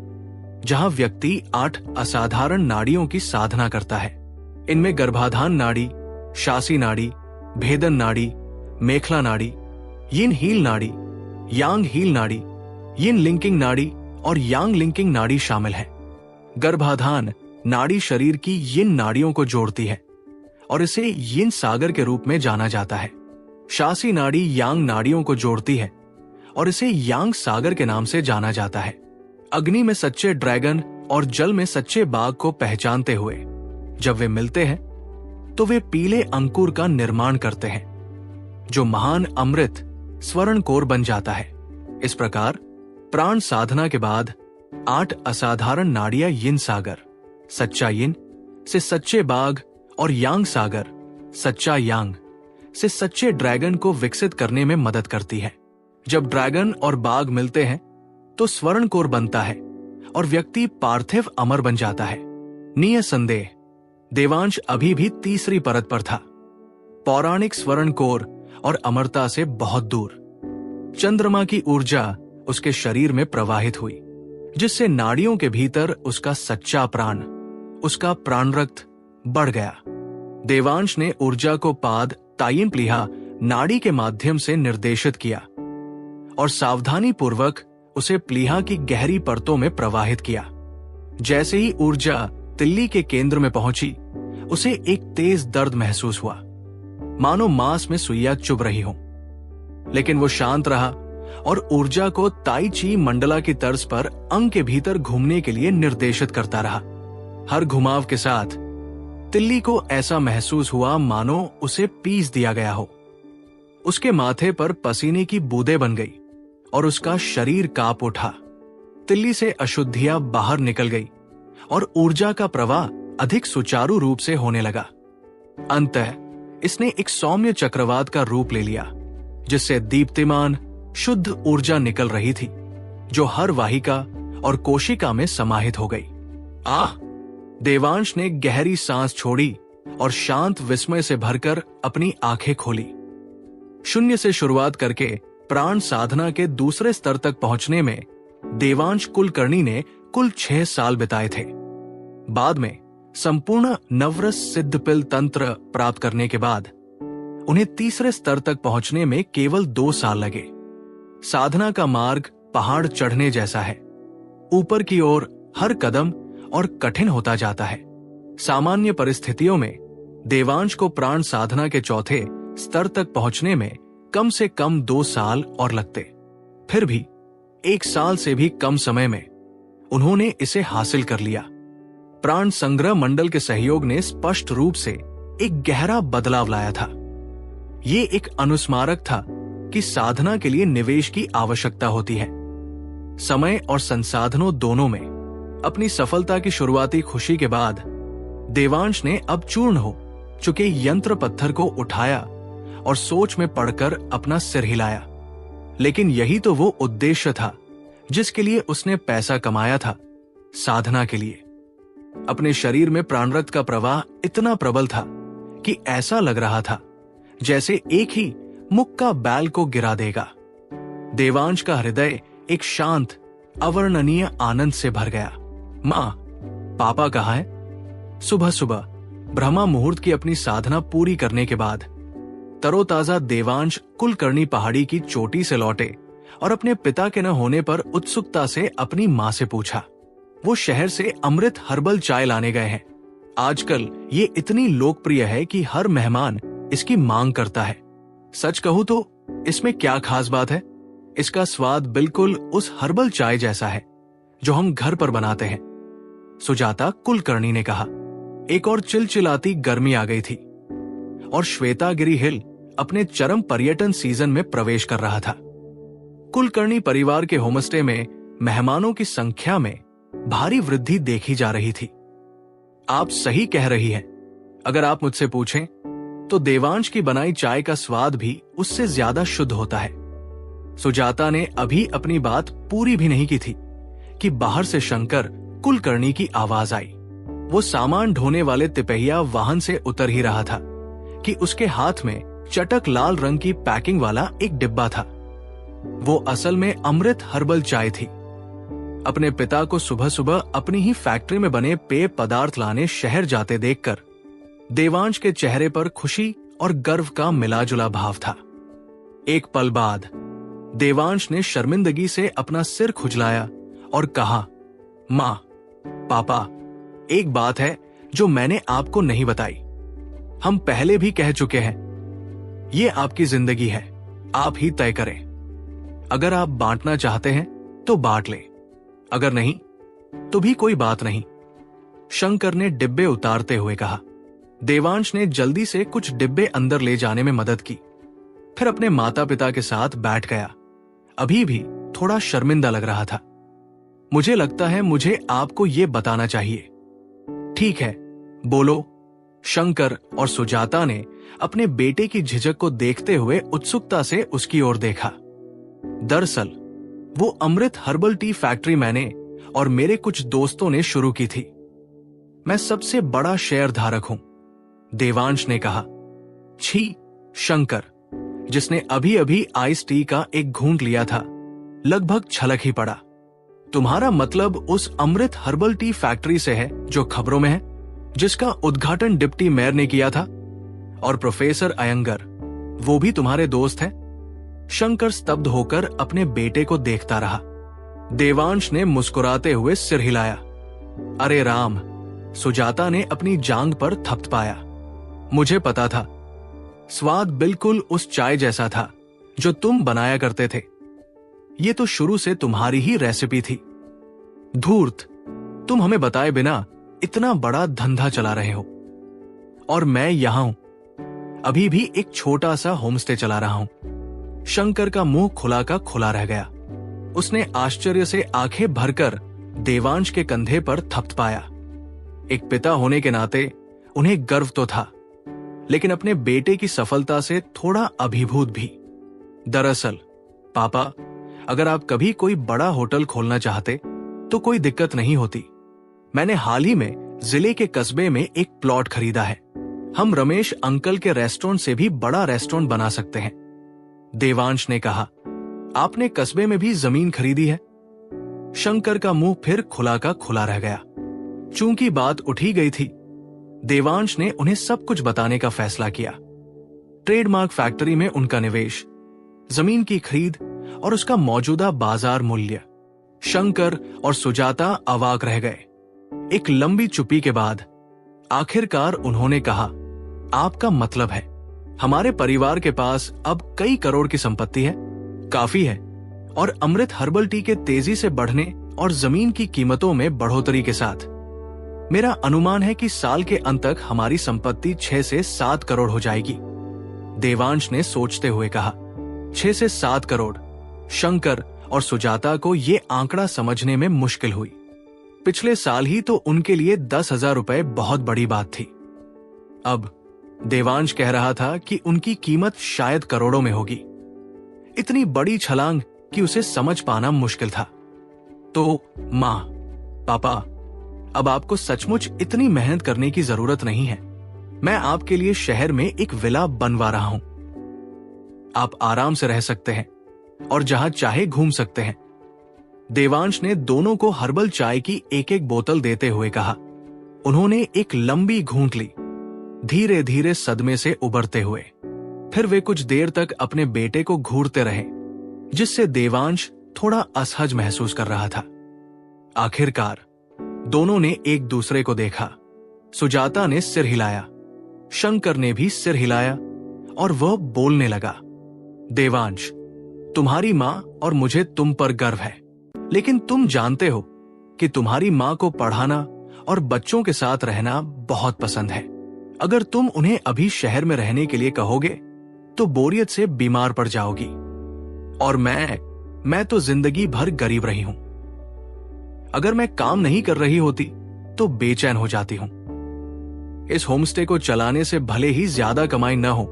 जहां व्यक्ति 8 असाधारण नाड़ियों की साधना करता है। इनमें गर्भाधान नाड़ी, शासी नाड़ी, भेदन नाड़ी, मेखला नाड़ी, यिन हील नाड़ी, यांग हील नाड़ी, यिन लिंकिंग नाड़ी और यांग लिंकिंग नाड़ी शामिल है। गर्भाधान नाड़ी शरीर की यिन नाड़ियों को जोड़ती है और इसे यिन सागर के रूप में जाना जाता है। शासी नाड़ी यांग नाड़ियों को जोड़ती है और इसे यांग सागर के नाम से जाना जाता है। अग्नि में सच्चे ड्रैगन और जल में सच्चे बाघ को पहचानते हुए जब वे मिलते हैं, तो वे पीले अंकुर का निर्माण करते हैं, जो महान अमृत स्वर्ण कोर बन जाता है। इस प्रकार प्राण साधना के बाद 8 असाधारण नाड़ियां यिन सागर, सच्चा यिन से सच्चे बाघ और यांग सागर, सच्चा यांग से सच्चे ड्रैगन को विकसित करने में मदद करती है। जब ड्रैगन और बाघ मिलते हैं, तो स्वर्ण कोर बनता है और व्यक्ति पार्थिव अमर बन जाता है। निसंदेह देवांश अभी भी तीसरी परत पर था, पौराणिक स्वर्ण कोर और अमरता से बहुत दूर। चंद्रमा की ऊर्जा उसके शरीर में प्रवाहित हुई, जिससे नाड़ियों के भीतर उसका सच्चा प्राण, उसका प्राणरक्त बढ़ गया। देवांश ने ऊर्जा को पाद ताइन प्लीहा नाड़ी के माध्यम से निर्देशित किया और सावधानी पूर्वक उसे प्लीहा की गहरी परतों में प्रवाहित किया। जैसे ही ऊर्जा तिल्ली के केंद्र में पहुंची, उसे एक तेज दर्द महसूस हुआ, मानो मांस में सुइयां चुभ रही हो। लेकिन वो शांत रहा और ऊर्जा को ताई ची मंडला की तर्ज पर अंग के भीतर घूमने के लिए निर्देशित करता रहा। हर घुमाव के साथ तिल्ली को ऐसा महसूस हुआ मानो उसे पीस दिया गया हो। उसके माथे पर पसीने की बूंदें बन गई और उसका शरीर कांप उठा। तिल्ली से अशुद्धियां बाहर निकल गई और ऊर्जा का प्रवाह अधिक सुचारू रूप से होने लगा। अंततः इसने एक सौम्य चक्रवात का रूप ले लिया, जिससे दीप्तिमान शुद्ध ऊर्जा निकल रही थी, जो हर वाहिका और कोशिका में समाहित हो गई। आह! देवांश ने गहरी सांस छोड़ी और शांत विस्मय से भरकर अपनी आंखें खोली। शून्य से शुरुआत करके प्राण साधना के दूसरे स्तर तक पहुंचने में देवांश कुलकर्णी ने कुल 6 साल बिताए थे। बाद में संपूर्ण नवरस सिद्धपिल तंत्र प्राप्त करने के बाद उन्हें तीसरे स्तर तक पहुंचने में केवल 2 साल लगे। साधना का मार्ग पहाड़ चढ़ने जैसा है, ऊपर की ओर हर कदम और कठिन होता जाता है। सामान्य परिस्थितियों में देवांश को प्राण साधना के चौथे स्तर तक पहुंचने में कम से कम 2 साल और लगते। फिर भी 1 साल से भी कम समय में उन्होंने इसे हासिल कर लिया। प्राण संग्रह मंडल के सहयोग ने स्पष्ट रूप से एक गहरा बदलाव लाया था। ये एक अनुस्मारक था कि साधना के लिए निवेश की आवश्यकता होती है। समय और संसाधनों दोनों में अपनी सफलता की शुरुआती खुशी के बाद देवांश ने अब चूर्ण हो चुके यंत्र पत्थर को उठाया और सोच में पड़कर अपना सिर हिलाया। लेकिन यही तो वो उद्देश्य था जिसके लिए उसने पैसा कमाया था, साधना के लिए। अपने शरीर में प्राणरक्त का प्रवाह इतना प्रबल था कि ऐसा लग रहा था जैसे एक ही मुक्का बैल को गिरा देगा। देवांश का हृदय एक शांत, अवर्णनीय आनंद से भर गया। मां, पापा कहाँ है? सुबह सुबह ब्रह्मा मुहूर्त की अपनी साधना पूरी करने के बाद तरोताजा देवांश कुलकर्णी पहाड़ी की चोटी से लौटे और अपने पिता के न होने पर उत्सुकता से अपनी मां से पूछा। वो शहर से अमृत हर्बल चाय लाने गए हैं। आजकल ये इतनी लोकप्रिय है कि हर मेहमान इसकी मांग करता है। सच कहूं तो इसमें क्या खास बात है? इसका स्वाद बिल्कुल उस हर्बल चाय जैसा है जो हम घर पर बनाते हैं, सुजाता कुलकर्णी ने कहा। एक और चिलचिलाती गर्मी आ गई थी और श्वेतागिरी हिल अपने चरम पर्यटन सीजन में प्रवेश कर रहा था। कुलकर्णी परिवार के होमस्टे में मेहमानों की संख्या में भारी वृद्धि देखी जा रही थी। आप सही कह रही हैं। अगर आप मुझसे पूछें तो देवांश की बनाई चाय का स्वाद भी उससे ज्यादा शुद्ध होता है। सुजाता ने अभी अपनी बात पूरी भी नहीं की थी कि बाहर से शंकर कुलकर्णी की आवाज आई। वो सामान ढोने वाले तिपहिया वाहन से उतर ही रहा था कि उसके हाथ में चटक लाल रंग की पैकिंग वाला एक डिब्बा था। वो असल में अमृत हर्बल चाय थी। अपने पिता को सुबह सुबह अपनी ही फैक्ट्री में बने पेय पदार्थ लाने शहर जाते देखकर देवांश के चेहरे पर खुशी और गर्व का मिलाजुला भाव था। एक पल बाद देवांश ने शर्मिंदगी से अपना सिर खुजलाया और कहा, मां, पापा, एक बात है जो मैंने आपको नहीं बताई। हम पहले भी कह चुके हैं, ये आपकी जिंदगी है, आप ही तय करें। अगर आप बांटना चाहते हैं तो बांट लें, अगर नहीं तो भी कोई बात नहीं, शंकर ने डिब्बे उतारते हुए कहा। देवांश ने जल्दी से कुछ डिब्बे अंदर ले जाने में मदद की, फिर अपने माता पिता के साथ बैठ गया। अभी भी थोड़ा शर्मिंदा लग रहा था। मुझे लगता है मुझे आपको यह बताना चाहिए। ठीक है, बोलो। शंकर और सुजाता ने अपने बेटे की झिझक को देखते हुए उत्सुकता से उसकी ओर देखा। दरअसल वो अमृत हर्बल टी फैक्ट्री मैंने और मेरे कुछ दोस्तों ने शुरू की थी। मैं सबसे बड़ा शेयर धारक हूं, देवांश ने कहा। छी, शंकर, जिसने अभी अभी आइस टी का एक घूंट लिया था, लगभग छलक ही पड़ा। तुम्हारा मतलब उस अमृत हर्बल टी फैक्ट्री से है जो खबरों में है, जिसका उद्घाटन डिप्टी मेयर ने किया था? और प्रोफेसर अयंगर, वो भी तुम्हारे दोस्त हैं? शंकर स्तब्ध होकर अपने बेटे को देखता रहा। देवांश ने मुस्कुराते हुए सिर हिलाया। अरे राम, सुजाता ने अपनी जांघ पर थपथपाया। मुझे पता था, स्वाद बिल्कुल उस चाय जैसा था जो तुम बनाया करते थे। ये तो शुरू से तुम्हारी ही रेसिपी थी। धूर्त, तुम हमें बताए बिना इतना बड़ा धंधा चला रहे हो, और मैं यहां हूं, अभी भी एक छोटा सा होमस्टे चला रहा हूं। शंकर का मुंह खुला का खुला रह गया। उसने आश्चर्य से आंखें भरकर देवांश के कंधे पर थपथपाया। एक पिता होने के नाते उन्हें गर्व तो था, लेकिन अपने बेटे की सफलता से थोड़ा अभिभूत भी। दरअसल पापा, अगर आप कभी कोई बड़ा होटल खोलना चाहते तो कोई दिक्कत नहीं होती। मैंने हाल ही में जिले के कस्बे में एक प्लॉट खरीदा है। हम रमेश अंकल के रेस्टोरेंट से भी बड़ा रेस्टोरेंट बना सकते हैं। देवांश ने कहा, आपने कस्बे में भी जमीन खरीदी है? शंकर का मुंह फिर खुला का खुला रह गया। चूंकि बात उठी गई थी, देवांश ने उन्हें सब कुछ बताने का फैसला किया। ट्रेडमार्क फैक्ट्री में उनका निवेश, जमीन की खरीद और उसका मौजूदा बाजार मूल्य। शंकर और सुजाता अवाक रह गए। एक लंबी चुप्पी के बाद आखिरकार उन्होंने कहा, आपका मतलब है हमारे परिवार के पास अब कई करोड़ की संपत्ति है? काफी है, और अमृत हर्बल टी के तेजी से बढ़ने और जमीन की कीमतों में बढ़ोतरी के साथ मेरा अनुमान है कि साल के अंत तक हमारी संपत्ति 6 से 7 करोड़ हो जाएगी। देवांश ने सोचते हुए कहा। 6 से 7 करोड़। शंकर और सुजाता को ये आंकड़ा समझने में मुश्किल हुई। पिछले साल ही तो उनके लिए 10,000 रुपए बहुत बड़ी बात थी। अब देवांश कह रहा था कि उनकी कीमत शायद करोड़ों में होगी। इतनी बड़ी छलांग कि उसे समझ पाना मुश्किल था। तो मां, पापा, अब आपको सचमुच इतनी मेहनत करने की जरूरत नहीं है। मैं आपके लिए शहर में एक विला बनवा रहा हूं। आप आराम से रह सकते हैं और जहां चाहे घूम सकते हैं। देवांश ने दोनों को हर्बल चाय की एक एक बोतल देते हुए कहा। उन्होंने एक लंबी घूंट ली, धीरे धीरे सदमे से उबरते हुए। फिर वे कुछ देर तक अपने बेटे को घूरते रहे, जिससे देवांश थोड़ा असहज महसूस कर रहा था। आखिरकार दोनों ने एक दूसरे को देखा। सुजाता ने सिर हिलाया, शंकर ने भी सिर हिलाया और वह बोलने लगा। देवांश, तुम्हारी मां और मुझे तुम पर गर्व है, लेकिन तुम जानते हो कि तुम्हारी मां को पढ़ाना और बच्चों के साथ रहना बहुत पसंद है। अगर तुम उन्हें अभी शहर में रहने के लिए कहोगे तो बोरियत से बीमार पड़ जाओगी। और मैं तो जिंदगी भर गरीब रही हूं। अगर मैं काम नहीं कर रही होती तो बेचैन हो जाती हूं। इस होमस्टे को चलाने से भले ही ज्यादा कमाई न हो,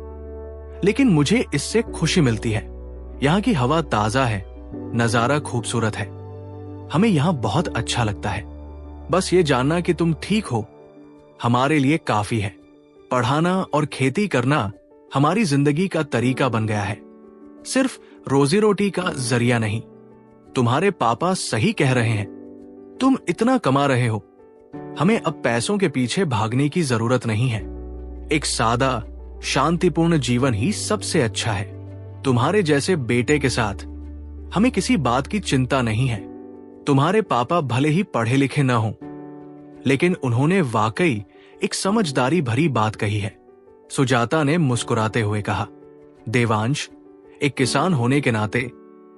लेकिन मुझे इससे खुशी मिलती है। यहाँ की हवा ताजा है, नजारा खूबसूरत है। हमें यहां बहुत अच्छा लगता है। बस ये जानना कि तुम ठीक हो हमारे लिए काफी है। पढ़ाना और खेती करना हमारी जिंदगी का तरीका बन गया है, सिर्फ रोजी रोटी का जरिया नहीं। तुम्हारे पापा सही कह रहे हैं। तुम इतना कमा रहे हो, हमें अब पैसों के पीछे भागने की जरूरत नहीं है। एक सादा, शांतिपूर्ण जीवन ही सबसे अच्छा है। तुम्हारे जैसे बेटे के साथ हमें किसी बात की चिंता नहीं है। तुम्हारे पापा भले ही पढ़े लिखे न हों, लेकिन उन्होंने वाकई एक समझदारी भरी बात कही है। सुजाता ने मुस्कुराते हुए कहा। देवांश एक किसान होने के नाते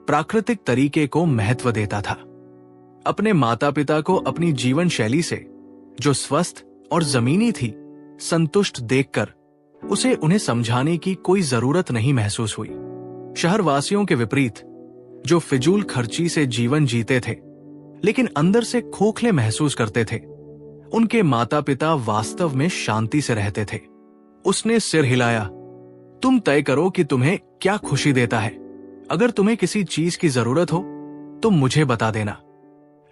प्राकृतिक तरीके को महत्व देता था। अपने माता पिता को अपनी जीवन शैली से, जो स्वस्थ और जमीनी थी, संतुष्ट देखकर उसे उन्हें समझाने की कोई जरूरत नहीं महसूस हुई। शहरवासियों के विपरीत, जो फिजूल खर्ची से जीवन जीते थे लेकिन अंदर से खोखले महसूस करते थे, उनके माता पिता वास्तव में शांति से रहते थे। उसने सिर हिलाया। तुम तय करो कि तुम्हें क्या खुशी देता है। अगर तुम्हें किसी चीज की जरूरत हो तो मुझे बता देना,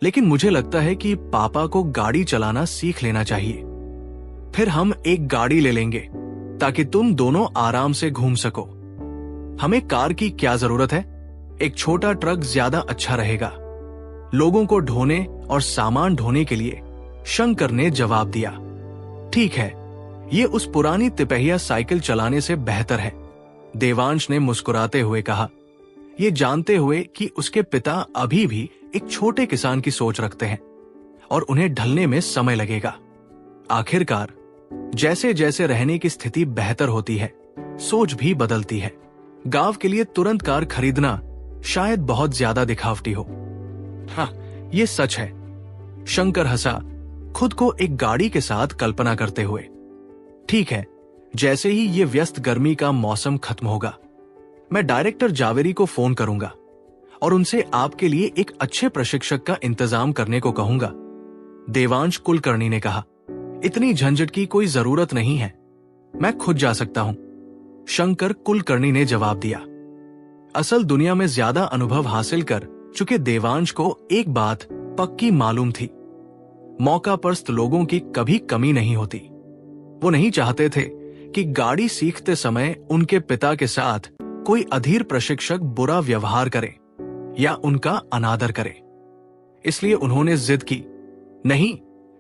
लेकिन मुझे लगता है कि पापा को गाड़ी चलाना सीख लेना चाहिए। फिर हम एक गाड़ी ले लेंगे ताकि तुम दोनों आराम से घूम सको। हमें कार की क्या जरूरत है? एक छोटा ट्रक ज्यादा अच्छा रहेगा। लोगों को ढोने और सामान ढोने के लिए शंकर ने जवाब दिया। ठीक है, ये उस पुरानी तिपहिया साइकिल चलाने से बेहतर है, देवांश ने मुस्कुराते हुए कहा, ये जानते हुए कि उसके पिता अभी भी एक छोटे किसान की सोच रखते हैं और उन्हें ढलने में समय लगेगा। आखिरकार जैसे जैसे रहने की स्थिति बेहतर होती है, सोच भी बदलती है। गांव के लिए तुरंत कार खरीदना शायद बहुत ज्यादा दिखावटी हो। हाँ, ये सच है। शंकर हंसा, खुद को एक गाड़ी के साथ कल्पना करते हुए। ठीक है, जैसे ही ये व्यस्त गर्मी का मौसम खत्म होगा, मैं डायरेक्टर जावेरी को फोन करूंगा और उनसे आपके लिए एक अच्छे प्रशिक्षक का इंतजाम करने को कहूंगा। देवांश कुलकर्णी ने कहा। इतनी झंझट की कोई जरूरत नहीं है, मैं खुद जा सकता हूं, शंकर कुलकर्णी ने जवाब दिया। असल दुनिया में ज्यादा अनुभव हासिल कर चुके देवांश को एक बात पक्की मालूम थी, मौकापरस्त लोगों की कभी कमी नहीं होती। वो नहीं चाहते थे कि गाड़ी सीखते समय उनके पिता के साथ कोई अधीर प्रशिक्षक बुरा व्यवहार करे या उनका अनादर करे। इसलिए उन्होंने जिद की, नहीं,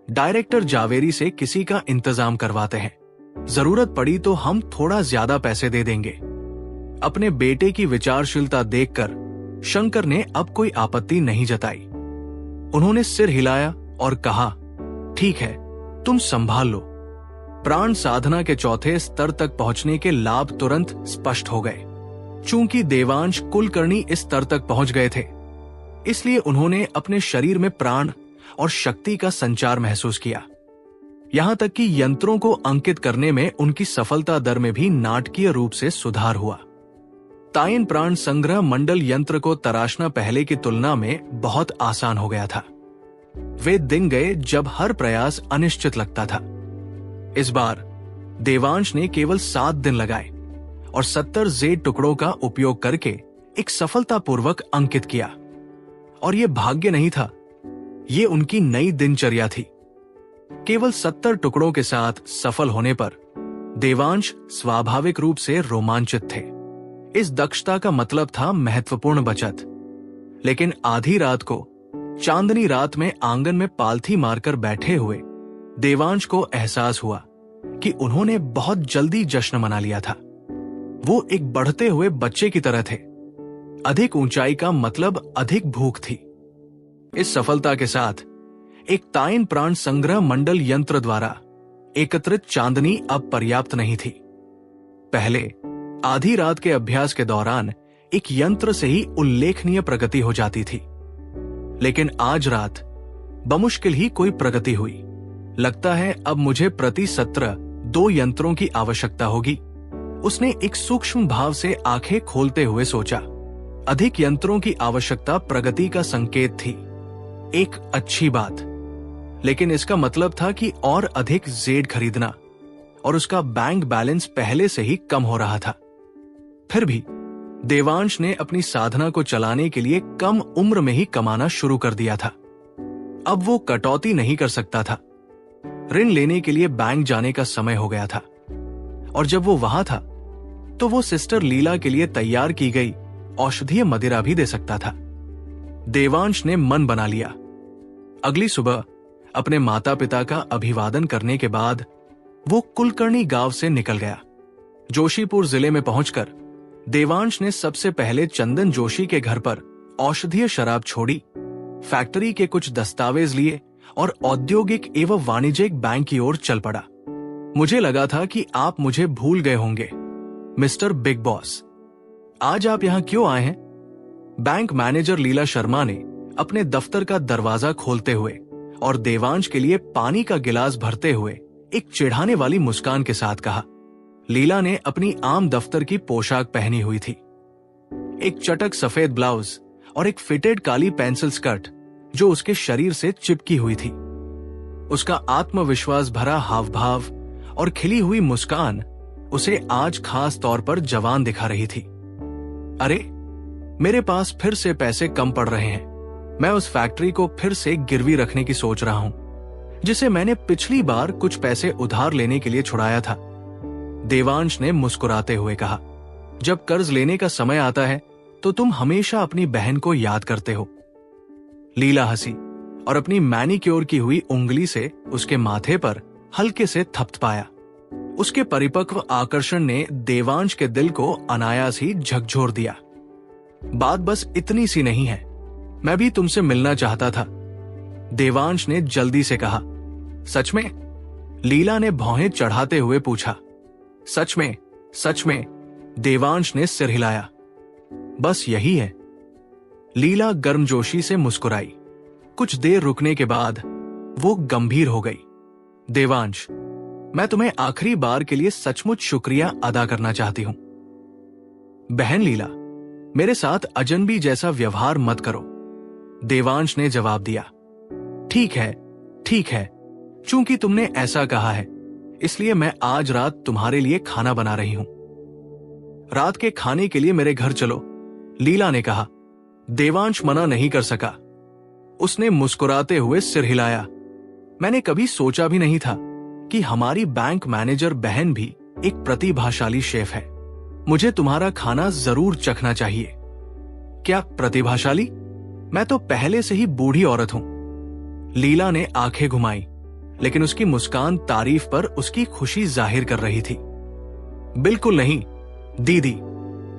डायरेक्टर जावेरी से किसी का इंतजाम करवाते हैं। जरूरत पड़ी तो हम थोड़ा ज्यादा पैसे दे देंगे। अपने बेटे की विचारशीलता देखकर शंकर ने अब कोई आपत्ति नहीं जताई। उन्होंने सिर हिलाया और कहा, ठीक है, तुम संभाल लो। प्राण साधना के चौथे स्तर तक पहुंचने के लाभ तुरंत स्पष्ट हो गए। चूंकि देवांश कुलकर्णी इस स्तर तक पहुंच गए थे, इसलिए उन्होंने अपने शरीर में प्राण और शक्ति का संचार महसूस किया। यहां तक कि यंत्रों को अंकित करने में उनकी सफलता दर में भी नाटकीय रूप से सुधार हुआ। तायन प्राण संग्रह मंडल यंत्र को तराशना पहले की तुलना में बहुत आसान हो गया था। वे दिन गए जब हर प्रयास अनिश्चित लगता था। इस बार देवांश ने केवल 7 दिन लगाए और 70 जेड टुकड़ों का उपयोग करके एक सफलतापूर्वक अंकित किया। और यह भाग्य नहीं था, यह उनकी नई दिनचर्या थी। केवल 70 टुकड़ों के साथ सफल होने पर देवांश स्वाभाविक रूप से रोमांचित थे। इस दक्षता का मतलब था महत्वपूर्ण बचत। लेकिन आधी रात को चांदनी रात में आंगन में पालथी मारकर बैठे हुए देवांश को एहसास हुआ कि उन्होंने बहुत जल्दी जश्न मना लिया था। वो एक बढ़ते हुए बच्चे की तरह थे। अधिक ऊंचाई का मतलब अधिक भूख थी। इस सफलता के साथ एक तायन प्राण संग्रह मंडल यंत्र द्वारा एकत्रित चांदनी अब पर्याप्त नहीं थी। पहले आधी रात के अभ्यास के दौरान एक यंत्र से ही उल्लेखनीय प्रगति हो जाती थी, लेकिन आज रात बमुश्किल ही कोई प्रगति हुई। लगता है अब मुझे प्रति सत्र 2 यंत्रों की आवश्यकता होगी, उसने एक सूक्ष्म भाव से आंखें खोलते हुए सोचा। अधिक यंत्रों की आवश्यकता प्रगति का संकेत थी, एक अच्छी बात। लेकिन इसका मतलब था कि और अधिक जेड खरीदना, और उसका बैंक बैलेंस पहले से ही कम हो रहा था। फिर भी देवांश ने अपनी साधना को चलाने के लिए कम उम्र में ही कमाना शुरू कर दिया था। अब वो कटौती नहीं कर सकता था। ऋण लेने के लिए बैंक जाने का समय हो गया था, और जब वो वहां था तो वो सिस्टर लीला के लिए तैयार की गई औषधीय मदिरा भी दे सकता था। देवांश ने मन बना लिया। अगली सुबह अपने माता पिता का अभिवादन करने के बाद वो कुलकर्णी गांव से निकल गया। जोशीपुर जिले में पहुंचकर देवांश ने सबसे पहले चंदन जोशी के घर पर औषधीय शराब छोड़ी, फैक्ट्री के कुछ दस्तावेज लिए और औद्योगिक एवं वाणिज्यिक बैंक की ओर चल पड़ा। मुझे लगा था कि आप मुझे भूल गए होंगे, मिस्टर बिग बॉस। आज आप यहां क्यों आए हैं? बैंक मैनेजर लीला शर्मा ने अपने दफ्तर का दरवाजा खोलते हुए और देवांश के लिए पानी का गिलास भरते हुए एक चिढ़ाने वाली मुस्कान के साथ कहा। लीला ने अपनी आम दफ्तर की पोशाक पहनी हुई थी, एक चटक सफेद ब्लाउज और एक फिटेड काली पेंसिल स्कर्ट जो उसके शरीर से चिपकी हुई थी। उसका आत्मविश्वास भरा हाव भाव और खिली हुई मुस्कान उसे आज खास तौर पर जवान दिखा रही थी। अरे, मेरे पास फिर से पैसे कम पड़ रहे हैं। मैं उस फैक्ट्री को फिर से गिरवी रखने की सोच रहा हूं, जिसे मैंने पिछली बार कुछ पैसे उधार लेने के लिए छुड़ाया था। देवांश ने मुस्कुराते हुए कहा, जब कर्ज लेने का समय आता है तो तुम हमेशा अपनी बहन को याद करते हो। लीला हंसी और अपनी मैनिक्योर की हुई उंगली से उसके माथे पर हल्के से थपथपाया। उसके परिपक्व आकर्षण ने देवांश के दिल को अनायास ही झकझोर दिया। बात बस इतनी सी नहीं है, मैं भी तुमसे मिलना चाहता था, देवांश ने जल्दी से कहा। सच में? लीला ने भौहें चढ़ाते हुए पूछा। सच में, सच में, देवांश ने सिर हिलाया। बस यही है। लीला गर्मजोशी से मुस्कुराई। कुछ देर रुकने के बाद वो गंभीर हो गई। देवांश, मैं तुम्हें आखिरी बार के लिए सचमुच शुक्रिया अदा करना चाहती हूं। बहन लीला, मेरे साथ अजनबी जैसा व्यवहार मत करो, देवांश ने जवाब दिया। ठीक है, ठीक है, चूंकि तुमने ऐसा कहा है, इसलिए मैं आज रात तुम्हारे लिए खाना बना रही हूं। रात के खाने के लिए मेरे घर चलो, लीला ने कहा। देवांश मना नहीं कर सका। उसने मुस्कुराते हुए सिर हिलाया। मैंने कभी सोचा भी नहीं था कि हमारी बैंक मैनेजर बहन भी एक प्रतिभाशाली शेफ है। मुझे तुम्हारा खाना जरूर चखना चाहिए। क्या प्रतिभाशाली? मैं तो पहले से ही बूढ़ी औरत हूं। लीला ने आंखें घुमाई, लेकिन उसकी मुस्कान तारीफ पर उसकी खुशी जाहिर कर रही थी। बिल्कुल नहीं दीदी,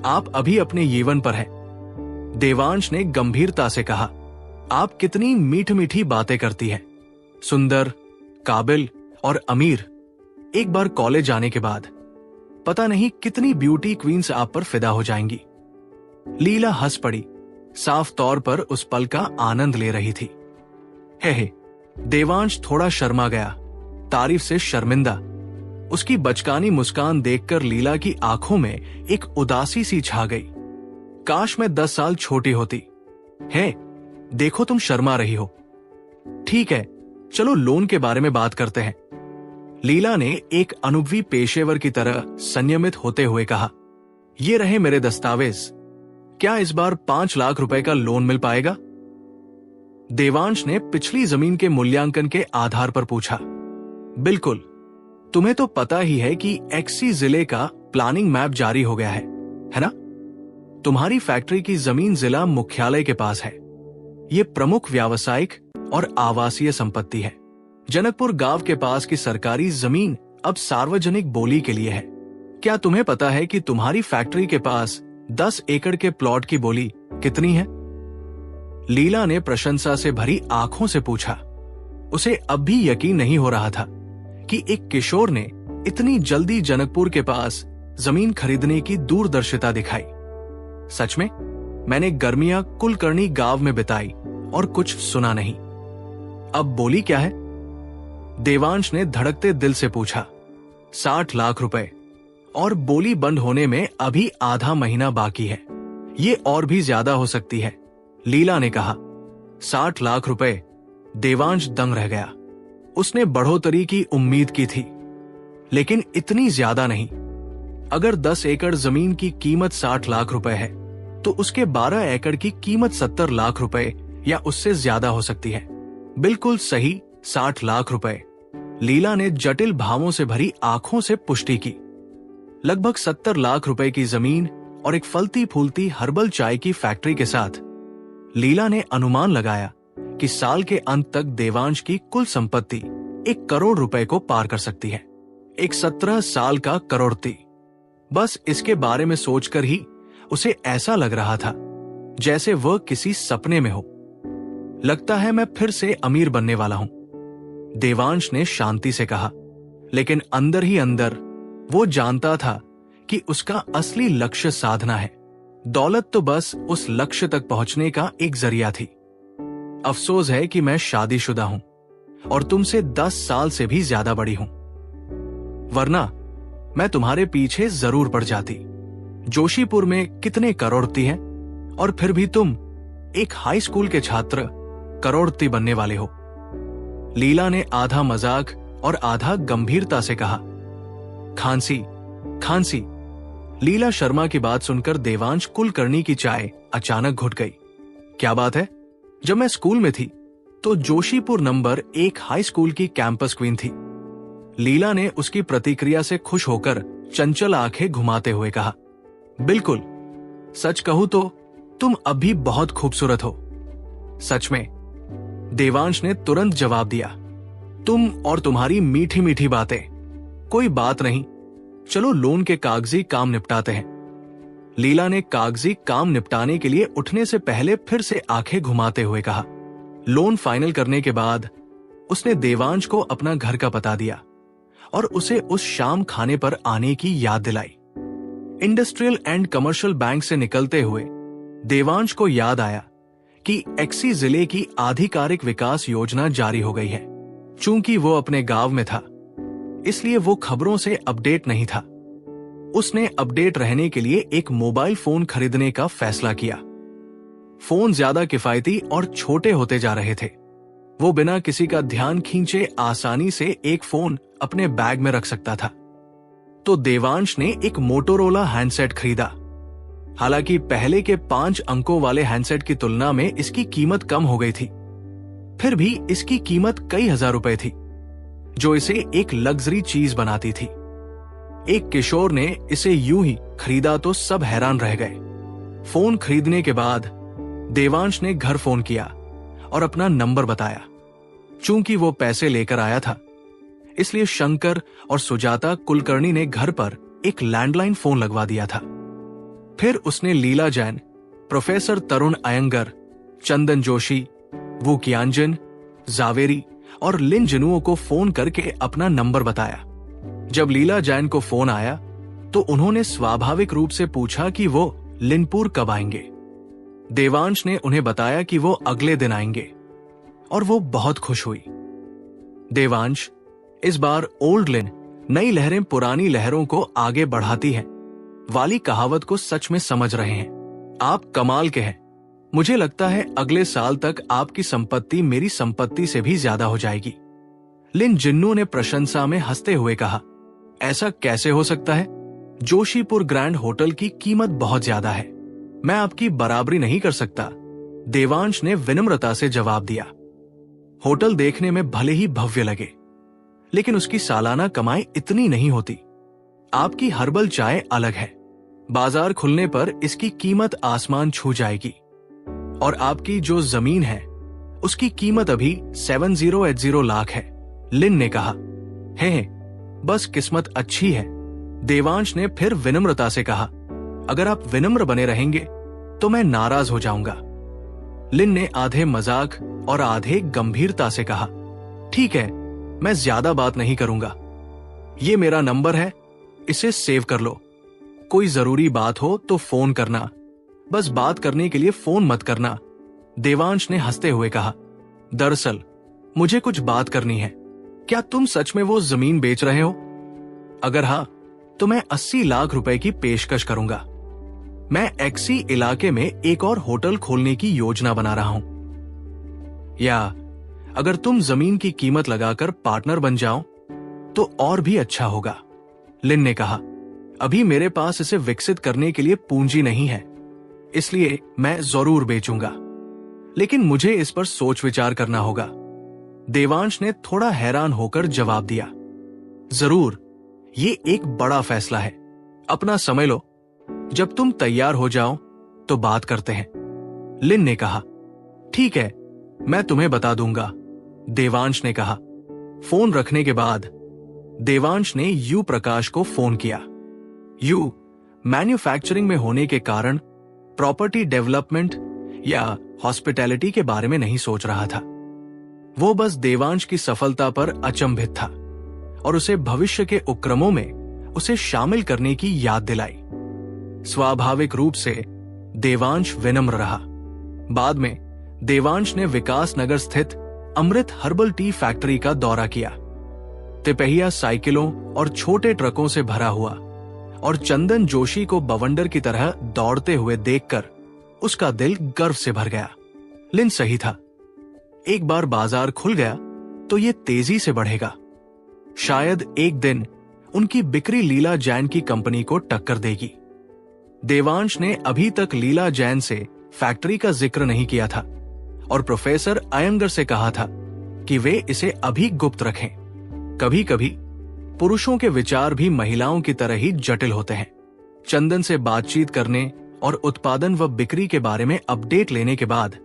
आप अभी अपने यौवन पर हैं, देवांश ने गंभीरता से कहा। आप कितनी मीठी मीठी बातें करती हैं, सुंदर, काबिल और अमीर। एक बार कॉलेज जाने के बाद पता नहीं कितनी ब्यूटी क्वींस आप पर फिदा हो जाएंगी। लीला हंस पड़ी, साफ तौर पर उस पल का आनंद ले रही थी। हे, देवांश थोड़ा शर्मा गया, तारीफ से शर्मिंदा। उसकी बचकानी मुस्कान देखकर लीला की आंखों में एक उदासी सी छा गई। काश मैं 10 साल छोटी होती। है, देखो तुम शर्मा रही हो। ठीक है, चलो लोन के बारे में बात करते हैं। लीला ने एक अनुभवी पेशेवर की तरह संयमित होते हुए कहा। ये रहे मेरे दस्तावेज। क्या इस बार 5 लाख रुपए का लोन मिल पाएगा? देवांश ने पिछली जमीन के मूल्यांकन के आधार पर पूछा। बिल्कुल, तुम्हें तो पता ही है कि एक्सी जिले का प्लानिंग मैप जारी हो गया है ना? तुम्हारी फैक्ट्री की जमीन जिला मुख्यालय के पास है। ये प्रमुख व्यावसायिक और आवासीय संपत्ति है। जनकपुर गांव के पास की सरकारी जमीन अब सार्वजनिक बोली के लिए है। क्या तुम्हें पता है कि तुम्हारी फैक्ट्री के पास 10 एकड़ के प्लॉट की बोली कितनी है? लीला ने प्रशंसा से भरी आंखों से पूछा। उसे अब भी यकीन नहीं हो रहा था कि एक किशोर ने इतनी जल्दी जनकपुर के पास जमीन खरीदने की दूरदर्शिता दिखाई। सच में, मैंने गर्मियां कुलकर्णी गांव में बिताई और कुछ सुना नहीं। अब बोली क्या है? देवांश ने धड़कते दिल से पूछा। 60 लाख रुपए, और बोली बंद होने में अभी आधा महीना बाकी है। ये और भी ज्यादा हो सकती है, लीला ने कहा। 60 लाख रुपए। देवांश दंग रह गया। उसने बढ़ोतरी की उम्मीद की थी, लेकिन इतनी ज्यादा नहीं। अगर 10 एकड़ जमीन की कीमत 60 लाख रुपए है, तो उसके 12 एकड़ की कीमत 70 लाख रुपए या उससे ज्यादा हो सकती है। बिल्कुल सही, 60 लाख रुपए। लीला ने जटिल भावों से भरी आंखों से पुष्टि की। लगभग 70 लाख रुपए की जमीन और एक फलती फूलती हर्बल चाय की फैक्ट्री के साथ लीला ने अनुमान लगाया कि साल के अंत तक देवांश की कुल संपत्ति 1 करोड़ रुपए को पार कर सकती है। एक 17 साल का करोड़पति। बस इसके बारे में सोचकर ही उसे ऐसा लग रहा था जैसे वह किसी सपने में हो। लगता है मैं फिर से अमीर बनने वाला हूं, देवांश ने शांति से कहा। लेकिन अंदर ही अंदर वो जानता था कि उसका असली लक्ष्य साधना है। दौलत तो बस उस लक्ष्य तक पहुंचने का एक जरिया थी। अफसोस है कि मैं शादीशुदा हूं और तुमसे 10 साल से भी ज्यादा बड़ी हूं, वरना मैं तुम्हारे पीछे जरूर पड़ जाती। जोशीपुर में कितने करोड़पति हैं, और फिर भी तुम एक हाई स्कूल के छात्र करोड़पति बनने वाले हो। लीला ने आधा मजाक और आधा गंभीरता से कहा। खांसी खांसी। लीला शर्मा की बात सुनकर देवांश कुलकर्णी की चाय अचानक घुट गई। क्या बात है? जब मैं स्कूल में थी तो जोशीपुर नंबर 1 हाई स्कूल की कैंपस क्वीन थी। लीला ने उसकी प्रतिक्रिया से खुश होकर चंचल आंखें घुमाते हुए कहा। बिल्कुल, सच कहूं तो तुम अब भी बहुत खूबसूरत हो। सच में, देवांश ने तुरंत जवाब दिया। तुम और तुम्हारी मीठी मीठी बातें। कोई बात नहीं, चलो लोन के कागजी काम निपटाते हैं। लीला ने कागजी काम निपटाने के लिए उठने से पहले फिर से आंखें घुमाते हुए कहा। लोन फाइनल करने के बाद उसने देवांश को अपना घर का पता दिया और उसे उस शाम खाने पर आने की याद दिलाई। इंडस्ट्रियल एंड कमर्शियल बैंक से निकलते हुए देवांश को याद आया कि एक्सी जिले की आधिकारिक विकास योजना जारी हो गई है। चूंकि वो अपने गांव में था, इसलिए वो खबरों से अपडेट नहीं था। उसने अपडेट रहने के लिए एक मोबाइल फोन खरीदने का फैसला किया। फोन ज्यादा किफायती और छोटे होते जा रहे थे। वो बिना किसी का ध्यान खींचे आसानी से एक फोन अपने बैग में रख सकता था। तो देवांश ने एक मोटोरोला हैंडसेट खरीदा। हालांकि पहले के 5 अंकों वाले हैंडसेट की तुलना में इसकी कीमत कम हो गई थी, फिर भी इसकी कीमत कई हजार रुपए थी, जो इसे एक लग्जरी चीज बनाती थी। एक किशोर ने इसे यूं ही खरीदा तो सब हैरान रह गए। फोन खरीदने के बाद देवांश ने घर फोन किया और अपना नंबर बताया। चूंकि वो पैसे लेकर आया था, इसलिए शंकर और सुजाता कुलकर्णी ने घर पर एक लैंडलाइन फोन लगवा दिया था। फिर उसने लीला जैन, प्रोफेसर तरुण अयंगर, चंदन जोशी, वू कियांजन, जावेरी और लिन जिनुओं को फोन करके अपना नंबर बताया। जब लीला जैन को फोन आया तो उन्होंने स्वाभाविक रूप से पूछा कि वो लिनपुर कब आएंगे। देवांश ने उन्हें बताया कि वो अगले दिन आएंगे और वो बहुत खुश हुई। देवांश, इस बार ओल्ड लिन नई लहरें पुरानी लहरों को आगे बढ़ाती हैं, वाली कहावत को सच में समझ रहे हैं। आप कमाल के हैं। मुझे लगता है अगले साल तक आपकी संपत्ति मेरी संपत्ति से भी ज्यादा हो जाएगी। लिन जिन्नू ने प्रशंसा में हंसते हुए कहा, ऐसा कैसे हो सकता है? जोशीपुर ग्रैंड होटल की कीमत बहुत ज्यादा है, मैं आपकी बराबरी नहीं कर सकता, देवांश ने विनम्रता से जवाब दिया। होटल देखने में भले ही भव्य लगे, लेकिन उसकी सालाना कमाई इतनी नहीं होती। आपकी हर्बल चाय अलग है, बाजार खुलने पर इसकी कीमत आसमान छू जाएगी। और आपकी जो जमीन है उसकी कीमत अभी 7080 लाख है, लिन ने कहा। हे, बस किस्मत अच्छी है, देवांश ने फिर विनम्रता से कहा। अगर आप विनम्र बने रहेंगे तो मैं नाराज हो जाऊंगा, लिन ने आधे मजाक और आधे गंभीरता से कहा। ठीक है, मैं ज्यादा बात नहीं करूंगा। ये मेरा नंबर है, इसे सेव कर लो। कोई जरूरी बात हो तो फोन करना, बस बात करने के लिए फोन मत करना, देवांश ने हंसते हुए कहा। दरअसल मुझे कुछ बात करनी है। क्या तुम सच में वो जमीन बेच रहे हो? अगर हां, तो मैं 80 लाख रुपए की पेशकश करूंगा। मैं एक्सी इलाके में एक और होटल खोलने की योजना बना रहा हूं। या अगर तुम जमीन की कीमत लगाकर पार्टनर बन जाओ तो और भी अच्छा होगा, लिन ने कहा। अभी मेरे पास इसे विकसित करने के लिए पूंजी नहीं है, इसलिए मैं जरूर बेचूंगा, लेकिन मुझे इस पर सोच विचार करना होगा, देवांश ने थोड़ा हैरान होकर जवाब दिया। जरूर, ये एक बड़ा फैसला है, अपना समय लो, जब तुम तैयार हो जाओ तो बात करते हैं, लिन ने कहा। ठीक है, मैं तुम्हें बता दूंगा, देवांश ने कहा। फोन रखने के बाद देवांश ने यू प्रकाश को फोन किया। यू मैन्युफैक्चरिंग में होने के कारण प्रॉपर्टी डेवलपमेंट या हॉस्पिटैलिटी के बारे में नहीं सोच रहा था। वो बस देवांश की सफलता पर अचंभित था और उसे भविष्य के उपक्रमों में उसे शामिल करने की याद दिलाई। स्वाभाविक रूप से देवांश विनम्र रहा। बाद में देवांश ने विकास नगर स्थित अमृत हर्बल टी फैक्ट्री का दौरा किया। तिपहिया साइकिलों और छोटे ट्रकों से भरा हुआ और चंदन जोशी को बवंडर की तरह दौड़ते हुए देखकर उसका दिल गर्व से भर गया। लिन सही था, एक बार बाजार खुल गया तो ये तेजी से बढ़ेगा। शायद एक दिन उनकी बिक्री लीला जैन की कंपनी को टक्कर देगी। देवांश ने अभी तक लीला जैन से फैक्ट्री का जिक्र नहीं किया था और प्रोफेसर अयंगर से कहा था कि वे इसे अभी गुप्त रखें। कभी कभी पुरुषों के विचार भी महिलाओं की तरह ही जटिल होते हैं। चंदन से बातचीत करने और उत्पादन व बिक्री के बारे में अपडेट लेने के बाद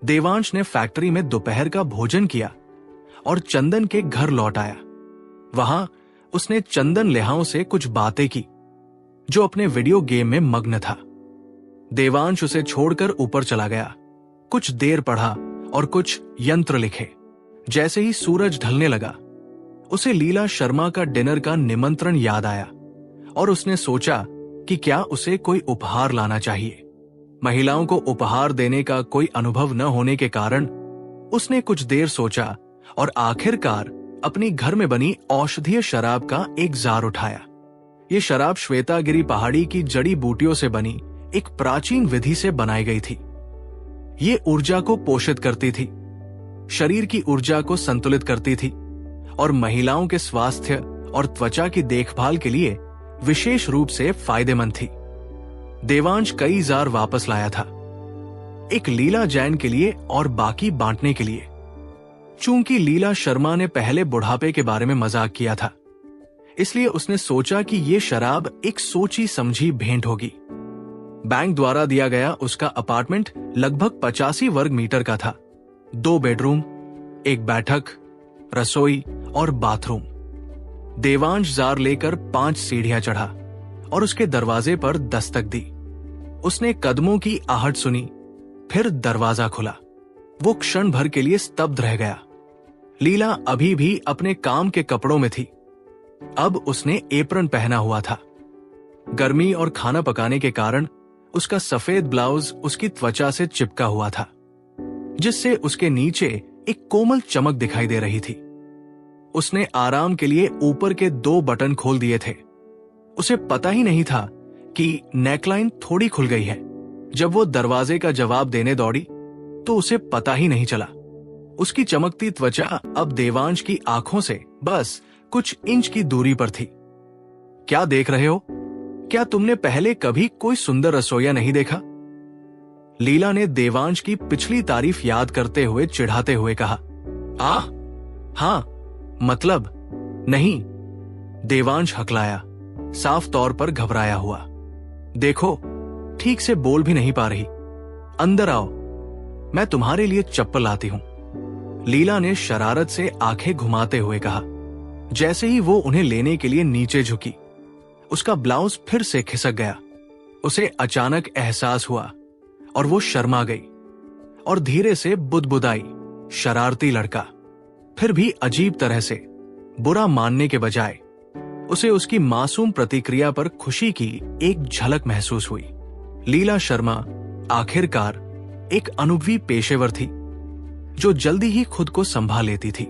देवांश ने फैक्ट्री में दोपहर का भोजन किया और चंदन के घर लौट आया। वहां उसने चंदन लेहाओं से कुछ बातें की, जो अपने वीडियो गेम में मग्न था। देवांश उसे छोड़कर ऊपर चला गया, कुछ देर पढ़ा और कुछ यंत्र लिखे। जैसे ही सूरज ढलने लगा, उसे लीला शर्मा का डिनर का निमंत्रण याद आया और उसने सोचा कि क्या उसे कोई उपहार लाना चाहिए। महिलाओं को उपहार देने का कोई अनुभव न होने के कारण उसने कुछ देर सोचा और आखिरकार अपनी घर में बनी औषधीय शराब का एक जार उठाया। ये शराब श्वेतागिरी पहाड़ी की जड़ी बूटियों से बनी एक प्राचीन विधि से बनाई गई थी। ये ऊर्जा को पोषित करती थी, शरीर की ऊर्जा को संतुलित करती थी और महिलाओं के स्वास्थ्य और त्वचा की देखभाल के लिए विशेष रूप से फायदेमंद थी। देवांश कई जार वापस लाया था, एक लीला जैन के लिए और बाकी बांटने के लिए। चूंकि लीला शर्मा ने पहले बुढ़ापे के बारे में मजाक किया था, इसलिए उसने सोचा कि ये शराब एक सोची समझी भेंट होगी। बैंक द्वारा दिया गया उसका अपार्टमेंट लगभग 85 वर्ग मीटर का था। 2 बेडरूम, एक बैठक, रसोई और बाथरूम। देवांश जार लेकर 5 सीढ़ियां चढ़ा और उसके दरवाजे पर दस्तक दी। उसने कदमों की आहट सुनी, फिर दरवाजा खुला। वो क्षण भर के लिए स्तब्ध रह गया। लीला अभी भी अपने काम के कपड़ों में थी। अब उसने एप्रन पहना हुआ था। गर्मी और खाना पकाने के कारण उसका सफेद ब्लाउज उसकी त्वचा से चिपका हुआ था, जिससे उसके नीचे एक कोमल चमक दिखाई दे रही थी। उसने आराम के लिए ऊपर के 2 बटन खोल दिए थे। उसे पता ही नहीं था कि नेकलाइन थोड़ी खुल गई है। जब वो दरवाजे का जवाब देने दौड़ी तो उसे पता ही नहीं चला। उसकी चमकती त्वचा अब देवांश की आंखों से बस कुछ इंच की दूरी पर थी। क्या देख रहे हो? क्या तुमने पहले कभी कोई सुंदर रसोइया नहीं देखा? लीला ने देवांश की पिछली तारीफ याद करते हुए चिढ़ाते हुए कहा। आह, हाँ, मतलब नहीं, देवांश हकलाया, साफ तौर पर घबराया हुआ। देखो, ठीक से बोल भी नहीं पा रही। अंदर आओ, मैं तुम्हारे लिए चप्पल लाती हूं, लीला ने शरारत से आंखें घुमाते हुए कहा। जैसे ही वो उन्हें लेने के लिए नीचे झुकी, उसका ब्लाउज फिर से खिसक गया। उसे अचानक एहसास हुआ और वो शर्मा गई और धीरे से बुदबुदाई। शरारती लड़का। फिर भी अजीब तरह से बुरा मानने के बजाय उसे उसकी मासूम प्रतिक्रिया पर खुशी की एक झलक महसूस हुई। लीला शर्मा आखिरकार एक अनुभवी पेशेवर थी जो जल्दी ही खुद को संभाल लेती थी।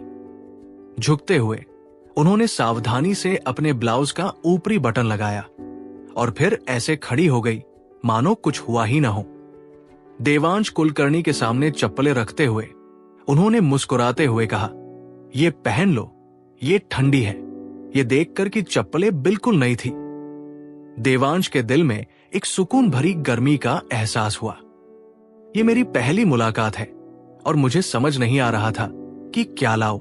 झुकते हुए उन्होंने सावधानी से अपने ब्लाउज का ऊपरी बटन लगाया और फिर ऐसे खड़ी हो गई मानो कुछ हुआ ही ना हो। देवांश कुलकर्णी के सामने चप्पलें रखते हुए उन्होंने मुस्कुराते हुए कहा, ये पहन लो, ये ठंडी है। ये देखकर कि चप्पलें बिल्कुल नई थी, देवांश के दिल में एक सुकून भरी गर्मी का एहसास हुआ। ये मेरी पहली मुलाकात है और मुझे समझ नहीं आ रहा था कि क्या लाऊं,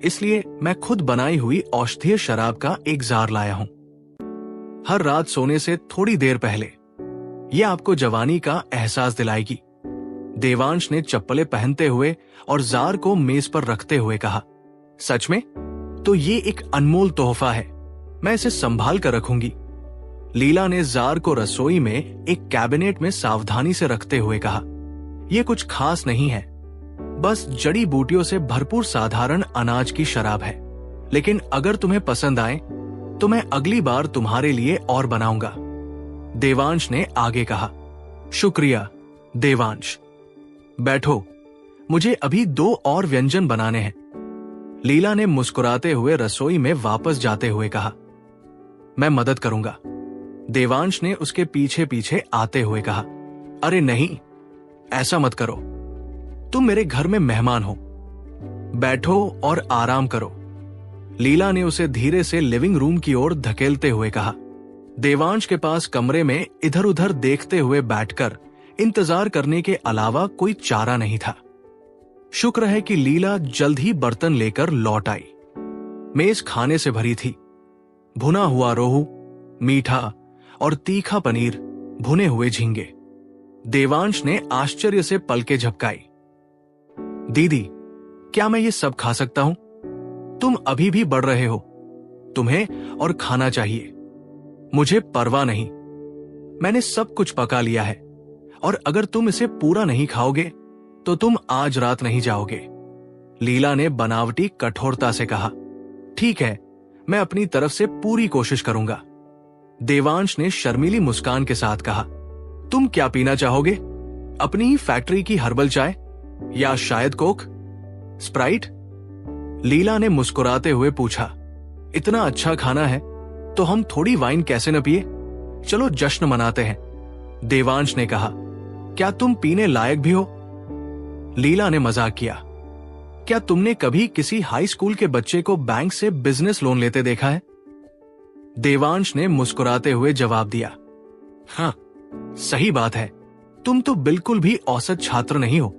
इसलिए मैं खुद बनाई हुई औषधीय शराब का एक जार लाया हूं। हर रात सोने से थोड़ी देर पहले यह आपको जवानी का एहसास दिलाएगी। देवांश ने चप्पलें पहनते हुए और जार को मेज पर रखते हुए कहा। सच में? तो ये एक अनमोल तोहफा है, मैं इसे संभाल कर रखूंगी, लीला ने जार को रसोई में एक कैबिनेट में सावधानी से रखते हुए कहा। यह कुछ खास नहीं है, बस जड़ी बूटियों से भरपूर साधारण अनाज की शराब है, लेकिन अगर तुम्हें पसंद आए तो मैं अगली बार तुम्हारे लिए और बनाऊंगा, देवांश ने आगे कहा। शुक्रिया देवांश, बैठो, मुझे अभी 2 और व्यंजन बनाने हैं, लीला ने मुस्कुराते हुए रसोई में वापस जाते हुए कहा। मैं मदद करूंगा, देवांश ने उसके पीछे पीछे आते हुए कहा। अरे नहीं, ऐसा मत करो, तुम मेरे घर में मेहमान हो, बैठो और आराम करो, लीला ने उसे धीरे से लिविंग रूम की ओर धकेलते हुए कहा। देवांश के पास कमरे में इधर उधर देखते हुए बैठकर इंतजार करने के अलावा कोई चारा नहीं था। शुक्र है कि लीला जल्द ही बर्तन लेकर लौट आई। मेज खाने से भरी थी। भुना हुआ रोहू, मीठा और तीखा पनीर, भुने हुए झींगे। देवांश ने आश्चर्य से पलकें झपकाई। दीदी, क्या मैं ये सब खा सकता हूं? तुम अभी भी बढ़ रहे हो, तुम्हें और खाना चाहिए। मुझे परवाह नहीं, मैंने सब कुछ पका लिया है और अगर तुम इसे पूरा नहीं खाओगे तो तुम आज रात नहीं जाओगे, लीला ने बनावटी कठोरता से कहा। ठीक है, मैं अपनी तरफ से पूरी कोशिश करूंगा, देवांश ने शर्मीली मुस्कान के साथ कहा। तुम क्या पीना चाहोगे? अपनी ही फैक्ट्री की हर्बल चाय या शायद कोक, स्प्राइट? लीला ने मुस्कुराते हुए पूछा। इतना अच्छा खाना है तो हम थोड़ी वाइन कैसे न पिए? चलो जश्न मनाते हैं, देवांश ने कहा। क्या तुम पीने लायक भी हो? लीला ने मजाक किया। क्या तुमने कभी किसी हाई स्कूल के बच्चे को बैंक से बिजनेस लोन लेते देखा है? देवांश ने मुस्कुराते हुए जवाब दिया। हाँ, सही बात है, तुम तो बिल्कुल भी औसत छात्र नहीं हो,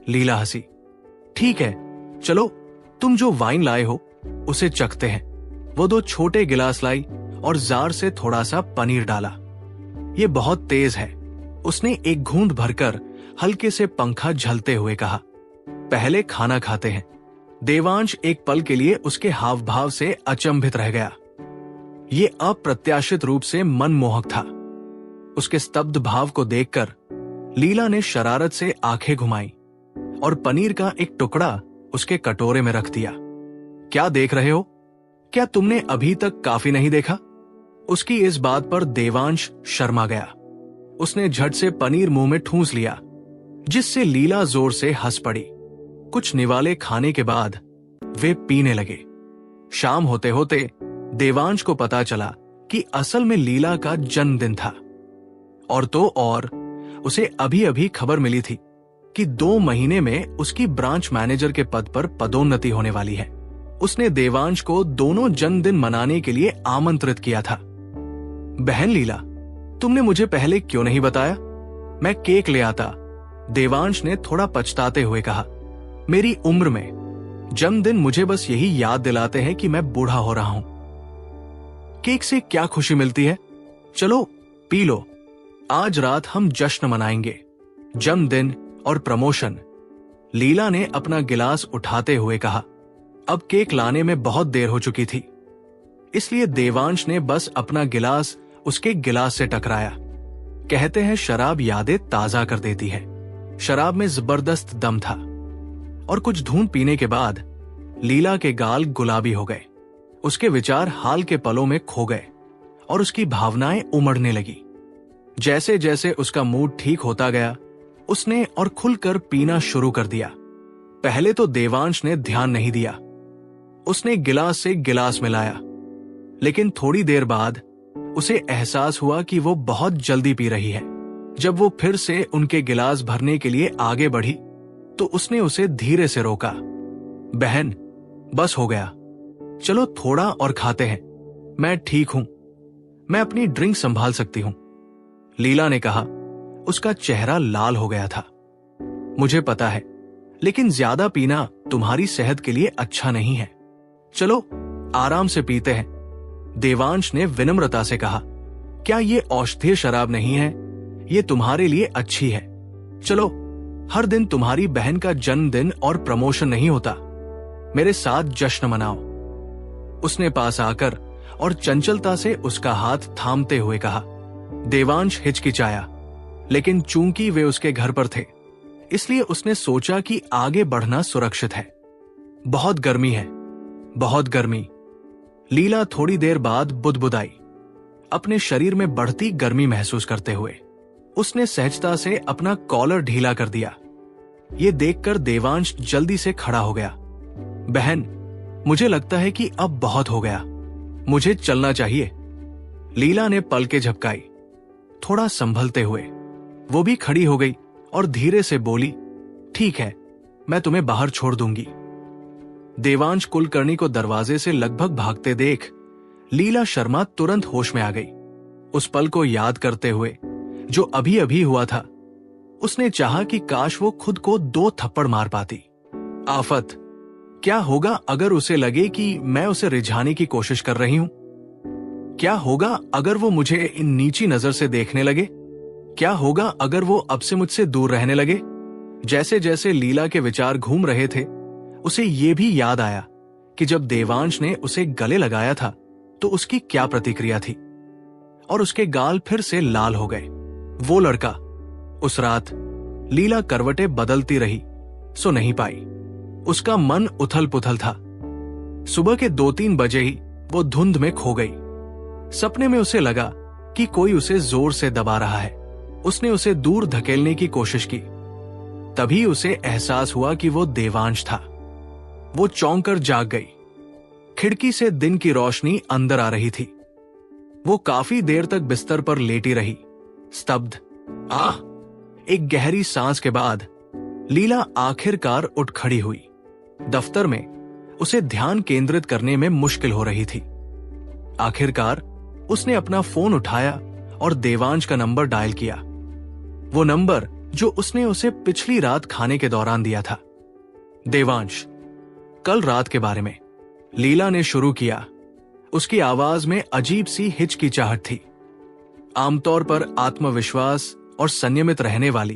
लीला हंसी। ठीक है, चलो तुम जो वाइन लाए हो उसे चखते हैं। वो 2 छोटे गिलास लाई और जार से थोड़ा सा पनीर डाला। ये बहुत तेज है, उसने एक घूंट भरकर हल्के से पंखा झलते हुए कहा। पहले खाना खाते हैं। देवांश एक पल के लिए उसके हाव भाव से अचंभित रह गया। ये अप्रत्याशित रूप से मनमोहक था। उसके स्तब्ध भाव को देखकर लीला ने शरारत से आंखें घुमाई और पनीर का एक टुकड़ा उसके कटोरे में रख दिया। क्या देख रहे हो? क्या तुमने अभी तक काफी नहीं देखा? उसकी इस बात पर देवांश शर्मा गया। उसने झट से पनीर मुंह में ठूंस लिया, जिससे लीला जोर से हंस पड़ी। कुछ निवाले खाने के बाद वे पीने लगे। शाम होते होते देवांश को पता चला कि असल में लीला का जन्मदिन था। और तो और उसे अभी अभी खबर मिली थी कि 2 महीने में उसकी ब्रांच मैनेजर के पद पर पदोन्नति होने वाली है। उसने देवांश को दोनों जन्मदिन मनाने के लिए आमंत्रित किया था। बहन लीला, तुमने मुझे पहले क्यों नहीं बताया? मैं केक ले आता, देवांश ने थोड़ा पछताते हुए कहा। मेरी उम्र में जन्मदिन मुझे बस यही याद दिलाते हैं कि मैं बूढ़ा हो रहा हूं। केक से क्या खुशी मिलती है? चलो पी लो, आज रात हम जश्न मनाएंगे, जन्मदिन और प्रमोशन। लीला ने अपना गिलास उठाते हुए कहा। अब केक लाने में बहुत देर हो चुकी थी, इसलिए देवांश ने बस अपना गिलास उसके गिलास से टकराया। कहते हैं शराब यादें ताजा कर देती है। शराब में जबरदस्त दम था और कुछ धूंध पीने के बाद लीला के गाल गुलाबी हो गए। उसके विचार हाल के पलों में खो गए और उसकी भावनाएं उमड़ने लगी। जैसे जैसे उसका मूड ठीक होता गया, उसने और खुलकर पीना शुरू कर दिया। पहले तो देवांश ने ध्यान नहीं दिया। उसने गिलास से गिलास मिलाया, लेकिन थोड़ी देर बाद उसे एहसास हुआ कि वो बहुत जल्दी पी रही है। जब वो फिर से उनके गिलास भरने के लिए आगे बढ़ी तो उसने उसे धीरे से रोका। बहन, बस हो गया, चलो थोड़ा और खाते हैं। मैं ठीक हूं, मैं अपनी ड्रिंक संभाल सकती हूं, लीला ने कहा। उसका चेहरा लाल हो गया था। मुझे पता है, लेकिन ज्यादा पीना तुम्हारी सेहत के लिए अच्छा नहीं है। चलो आराम से पीते हैं, देवांश ने विनम्रता से कहा। क्या ये औषधीय शराब नहीं है? ये तुम्हारे लिए अच्छी है। चलो, हर दिन तुम्हारी बहन का जन्मदिन और प्रमोशन नहीं होता। मेरे साथ जश्न मनाओ। उसने पास आकर और चंचलता से उसका हाथ थामते हुए कहा। देवांश हिचकिचाया, लेकिन चूंकि वे उसके घर पर थे, इसलिए उसने सोचा कि आगे बढ़ना सुरक्षित है। बहुत गर्मी है, बहुत गर्मी, लीला थोड़ी देर बाद बुदबुदाई, अपने शरीर में बढ़ती गर्मी महसूस करते हुए। उसने सहजता से अपना कॉलर ढीला कर दिया। ये देखकर देवांश जल्दी से खड़ा हो गया। बहन, मुझे लगता है कि अब बहुत हो गया, मुझे चलना चाहिए, लीला ने पलकें झपकाई। थोड़ा संभलते हुए वो भी खड़ी हो गई और धीरे से बोली, ठीक है, मैं तुम्हें बाहर छोड़ दूंगी। देवांश कुलकर्णी को दरवाजे से लगभग भागते देख लीला शर्मा तुरंत होश में आ गई। उस पल को याद करते हुए जो अभी अभी हुआ था, उसने चाहा कि काश वो खुद को 2 थप्पड़ मार पाती। आफत, क्या होगा अगर उसे लगे कि मैं उसे रिझाने की कोशिश कर रही हूं? क्या होगा अगर वो मुझे इन नीची नजर से देखने लगे? क्या होगा अगर वो अब से मुझसे दूर रहने लगे? जैसे जैसे लीला के विचार घूम रहे थे, उसे ये भी याद आया कि जब देवांश ने उसे गले लगाया था तो उसकी क्या प्रतिक्रिया थी, और उसके गाल फिर से लाल हो गए। वो लड़का, उस रात लीला करवटें बदलती रही, सो नहीं पाई। उसका मन उथल पुथल था। सुबह के 2-3 बजे ही वो धुंध में खो गई। सपने में उसे लगा कि कोई उसे जोर से दबा रहा है। उसने उसे दूर धकेलने की कोशिश की। तभी उसे एहसास हुआ कि वो देवांश था। वो चौंक कर जाग गई। खिड़की से दिन की रोशनी अंदर आ रही थी। वो काफी देर तक बिस्तर पर लेटी रही, स्तब्ध। एक गहरी सांस के बाद लीला आखिरकार उठ खड़ी हुई। दफ्तर में उसे ध्यान केंद्रित करने में मुश्किल हो रही थी। आखिरकार उसने अपना फोन उठाया और देवांश का नंबर डायल किया। वो नंबर जो उसने उसे पिछली रात खाने के दौरान दिया था। देवांश, कल रात के बारे में, लीला ने शुरू किया। उसकी आवाज में अजीब सी हिचकिचाहट थी। आमतौर पर आत्मविश्वास और संयमित रहने वाली,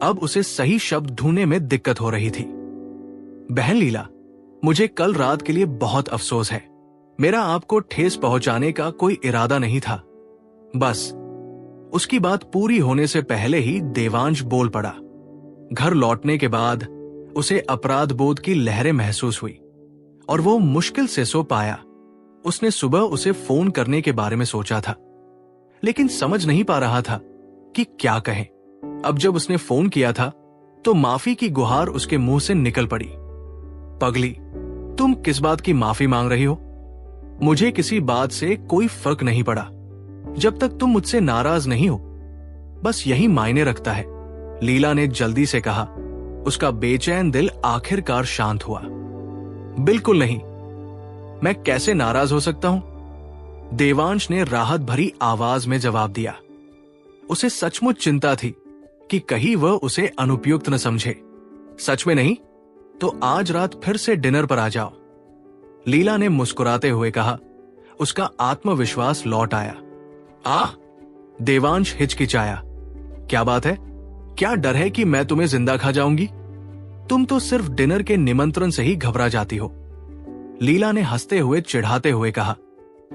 अब उसे सही शब्द ढूंढने में दिक्कत हो रही थी। बहन लीला, मुझे कल रात के लिए बहुत अफसोस है। मेरा आपको ठेस पहुंचाने का कोई इरादा नहीं था। बस उसकी बात पूरी होने से पहले ही देवांश बोल पड़ा। घर लौटने के बाद उसे अपराध बोध की लहरें महसूस हुई और वो मुश्किल से सो पाया। उसने सुबह उसे फोन करने के बारे में सोचा था, लेकिन समझ नहीं पा रहा था कि क्या कहें। अब जब उसने फोन किया था तो माफी की गुहार उसके मुंह से निकल पड़ी। पगली, तुम किस बात की माफी मांग रही हो? मुझे किसी बात से कोई फर्क नहीं पड़ा जब तक तुम मुझसे नाराज नहीं हो, बस यही मायने रखता है, लीला ने जल्दी से कहा। उसका बेचैन दिल आखिरकार शांत हुआ। बिल्कुल नहीं, मैं कैसे नाराज हो सकता हूं? देवांश ने राहत भरी आवाज में जवाब दिया। उसे सचमुच चिंता थी कि कहीं वह उसे अनुपयुक्त न समझे। सच में नहीं तो आज रात फिर से डिनर पर आ जाओ, लीला ने मुस्कुराते हुए कहा। उसका आत्मविश्वास लौट आया। आह! देवांश हिचकिचाया। क्या बात है? क्या डर है कि मैं तुम्हें जिंदा खा जाऊंगी? तुम तो सिर्फ डिनर के निमंत्रण से ही घबरा जाती हो, लीला ने हंसते हुए चिढ़ाते हुए कहा।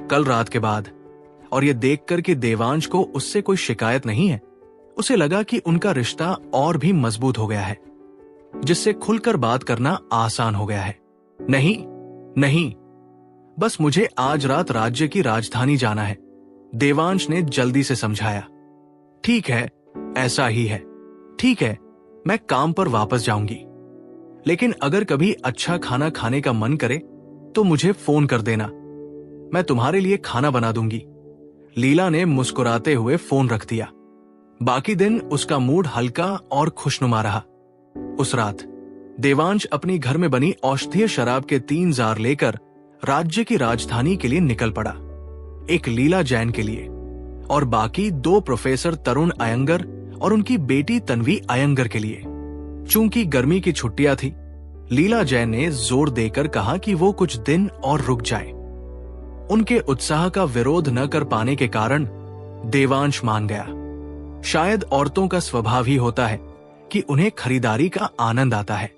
कल रात के बाद और यह देखकर कि देवांश को उससे कोई शिकायत नहीं है, उसे लगा कि उनका रिश्ता और भी मजबूत हो गया है, जिससे खुलकर बात करना आसान हो गया है। नहीं नहीं, बस मुझे आज रात राज्य की राजधानी जाना है, देवांश ने जल्दी से समझाया। ठीक है, ऐसा ही है। ठीक है, मैं काम पर वापस जाऊंगी, लेकिन अगर कभी अच्छा खाना खाने का मन करे तो मुझे फोन कर देना, मैं तुम्हारे लिए खाना बना दूंगी, लीला ने मुस्कुराते हुए फोन रख दिया। बाकी दिन उसका मूड हल्का और खुशनुमा रहा। उस रात देवांश अपनी घर में बनी औषधीय शराब के 3 जार लेकर राज्य की राजधानी के लिए निकल पड़ा। एक लीला जैन के लिए और बाकी 2 प्रोफेसर तरुण अयंगर और उनकी बेटी तन्वी अयंगर के लिए। चूंकि गर्मी की छुट्टियां थी, लीला जैन ने जोर देकर कहा कि वो कुछ दिन और रुक जाए। उनके उत्साह का विरोध न कर पाने के कारण देवांश मान गया। शायद औरतों का स्वभाव ही होता है कि उन्हें खरीदारी का आनंद आता है।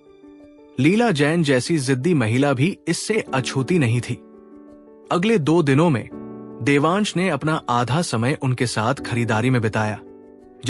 लीला जैन जैसी जिद्दी महिला भी इससे अछूती नहीं थी। अगले 2 दिनों में देवांश ने अपना आधा समय उनके साथ खरीदारी में बिताया।